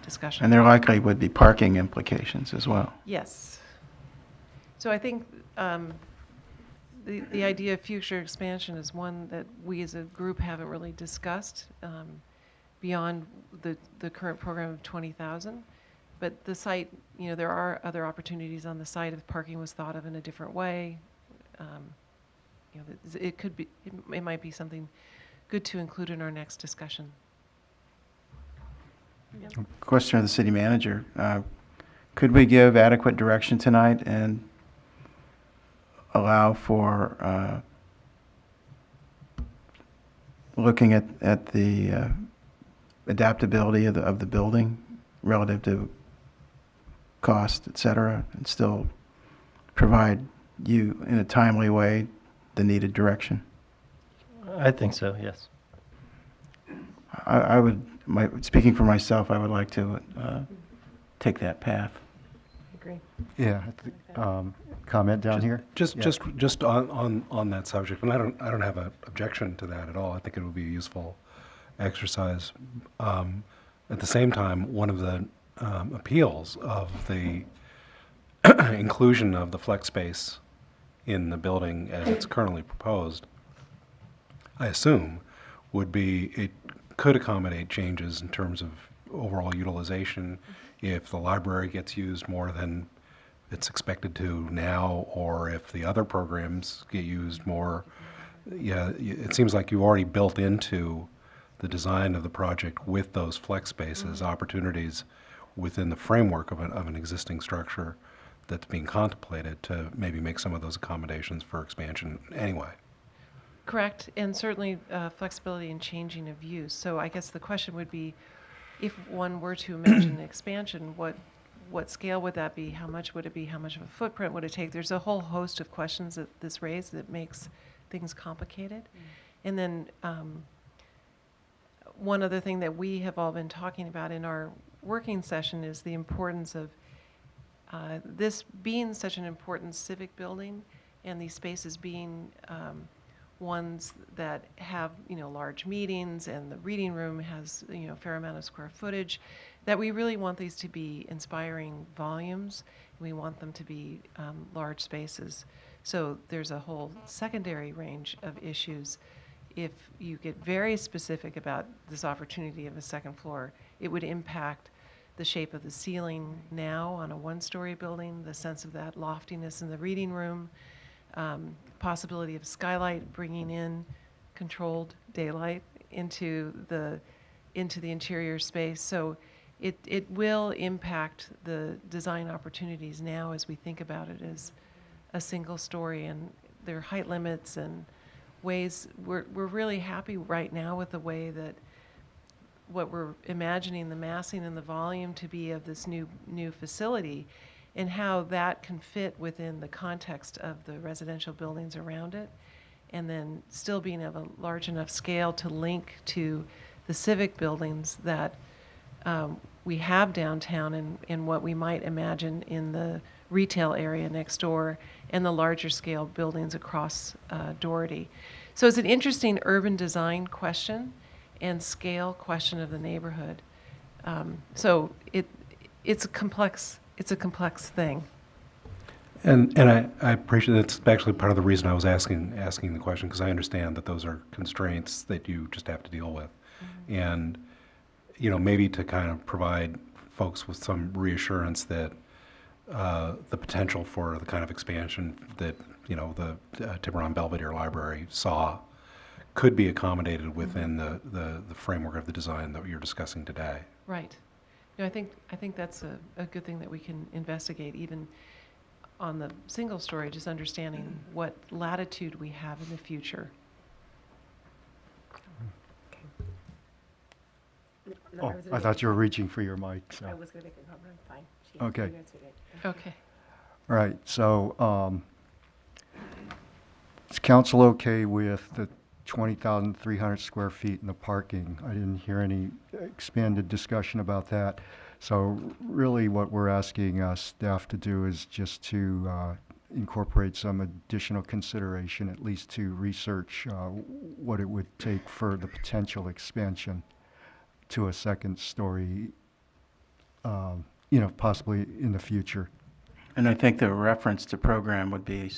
discussion. And there likely would be parking implications as well. Yes. So I think the idea of future expansion is one that we as a group haven't really discussed beyond the current program of 20,000. But the site, there are other opportunities on the site if parking was thought of in a different way. It could be, it might be something good to include in our next discussion. Question of the city manager. Could we give adequate direction tonight and allow for looking at the adaptability of the building relative to cost, et cetera, and still provide you in a timely way the needed direction? I think so, yes. I would, speaking for myself, I would like to take that path. Agree. Yeah, comment down here? Just Yeah. on that subject, and I don't have an objection to that at all. I think it would be a useful exercise. At the same time, one of the appeals of the inclusion of the flex space in the building as it's currently proposed, I assume, would be it could accommodate changes in terms of overall utilization if the library gets used more than it's expected to now, or if the other programs get used more. Yeah, it seems like you already built into the design of the project with those flex spaces, opportunities within the framework of an existing structure that's being contemplated to maybe make some of those accommodations for expansion anyway. Correct, and certainly flexibility in changing of use. So I guess the question would be, if one were to imagine an expansion, what scale would that be? How much would it be? How much of a footprint would it take? There's a whole host of questions that this raised that makes things complicated. And then one other thing that we have all been talking about in our working session is the importance of this being such an important civic building, and these spaces being ones that have, large meetings, and the reading room has, a fair amount of square footage, that we really want these to be inspiring volumes. We want them to be large spaces. So there's a whole secondary range of issues. If you get very specific about this opportunity of a second floor, it would impact the shape of the ceiling now on a one-story building, the sense of that loftiness in the reading room, possibility of skylight bringing in controlled daylight into the interior space. So it will impact the design opportunities now as we think about it as a single story, and there are height limits and ways. We're really happy right now with the way that what we're imagining the massing and the volume to be of this new facility, and how that can fit within the context of the residential buildings around it, and then still being of a large enough scale to link to the civic buildings that we have downtown, and what we might imagine in the retail area next door, and the larger scale buildings across Doherty. So it's an interesting urban design question and scale question of the neighborhood. So it's a complex thing. And I appreciate that's actually part of the reason I was asking the question, because I understand that those are constraints that you just have to deal with. And maybe to kind of provide folks with some reassurance that the potential for the kind of expansion that the Tiburon Belvedere Library saw could be accommodated within the framework of the design that you're discussing today. Right. I think that's a good thing that we can investigate, even on the single story, just understanding what latitude we have in the future. Oh, I thought you were reaching for your mic, so. I was going to make a comment. I'm fine. Okay. You answered it. Okay. All right, so is council okay with the 20,300 square feet in the parking? I didn't hear any expanded discussion about that. So really what we're asking staff to do is just to incorporate some additional consideration, at least to research what it would take for the potential expansion to a second story, possibly in the future. And I think the reference to program would be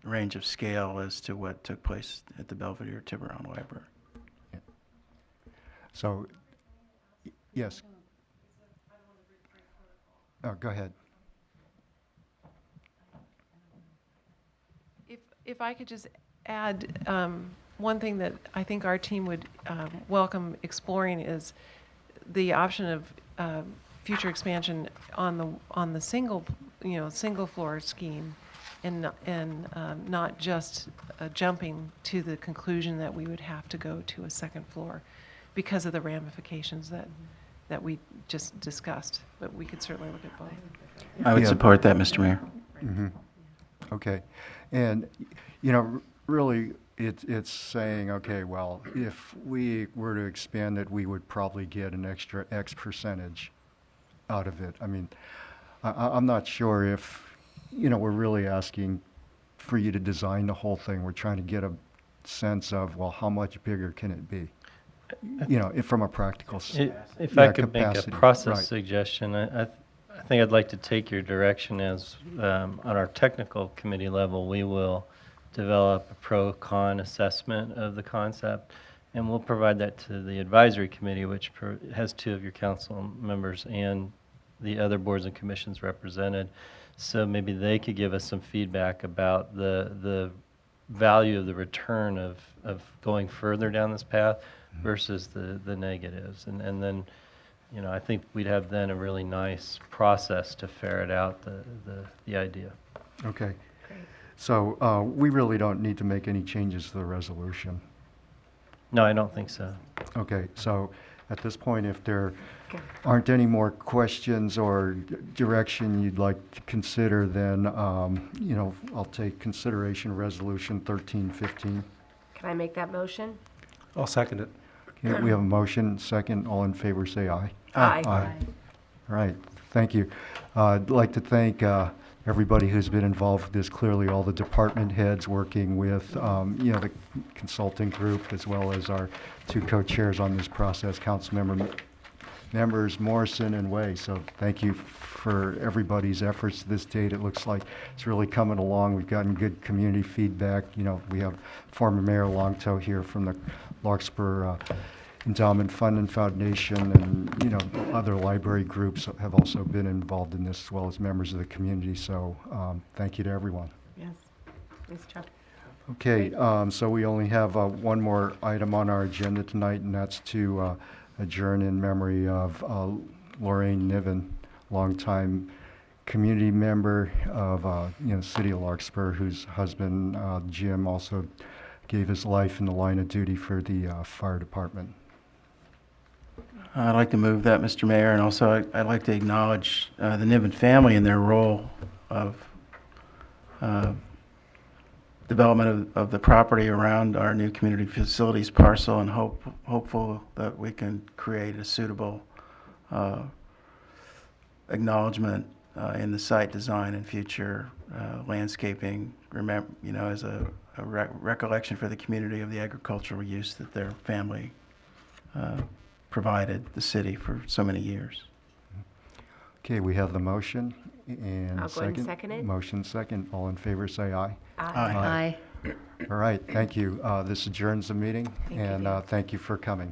range of scale as to what took place at the Belvedere Tiburon Library. So, yes. Oh, go ahead. If I could just add, one thing that I think our team would welcome exploring is the option of future expansion on the single floor scheme, and not just jumping to the conclusion that we would have to go to a second floor because of the ramifications that we just discussed. But we could certainly look at both. I would Yeah. support that, Mr. Mayor. Okay. And, you know, really, it's saying, okay, well, if we were to expand it, we would probably get an extra X percentage out of it. I mean, I'm not sure if, you know, we're really asking for you to design the whole thing. We're trying to get a sense of, well, how much bigger can it be? You know, if from a practical If yeah, I could make a capacity. process Right. suggestion, I think I'd like to take your direction as, on our technical committee level, we will develop a pro-con assessment of the concept, and we'll provide that to the advisory committee, which has 2 of your council members and the other boards and commissions represented. So maybe they could give us some feedback about the value of the return of going further down this path versus the negatives. And then, you know, I think we'd have then a really nice process to ferret out the idea. Okay. So we really don't need to make any changes to the resolution. No, I don't think so. Okay, so at this point, if there aren't any more questions or direction you'd like to consider, then, you know, I'll take consideration resolution 1315. Can I make that motion? I'll second it. Okay, we have a motion, second. All in favor, say aye. Aye. All right, thank you. I'd like to thank everybody who's been involved with this, clearly all the department heads working with, you know, the consulting group, as well as our 2 co-chairs on this process, members Morrison and Way. So thank you for everybody's efforts to this date. It looks like it's really coming along. We've gotten good community feedback. You know, we have former Mayor Longtoe here from the Larkspur Endowment Fund and Foundation, and, you know, other library groups have also been involved in this, as well as members of the community. So thank you to everyone. Yes. Nice job. Okay, so we only have one more item on our agenda tonight, and that's to adjourn in memory of Lorraine Niven, longtime community member of you know, City of Larkspur, whose husband Jim also gave his life in the line of duty for the fire department. I'd like to move that, Mr. Mayor, and also I'd like to acknowledge the Niven family in their role of development of the property around our new community facilities parcel, and hopeful that we can create a suitable acknowledgement in the site design and future landscaping, you know, as a recollection for the community of the agricultural use that their family provided the city for so many years. Okay, we have the motion and I'll go ahead and second it. Motion second. All in favor, say aye. Aye. All right, thank you. This adjourns the meeting, and thank you for coming.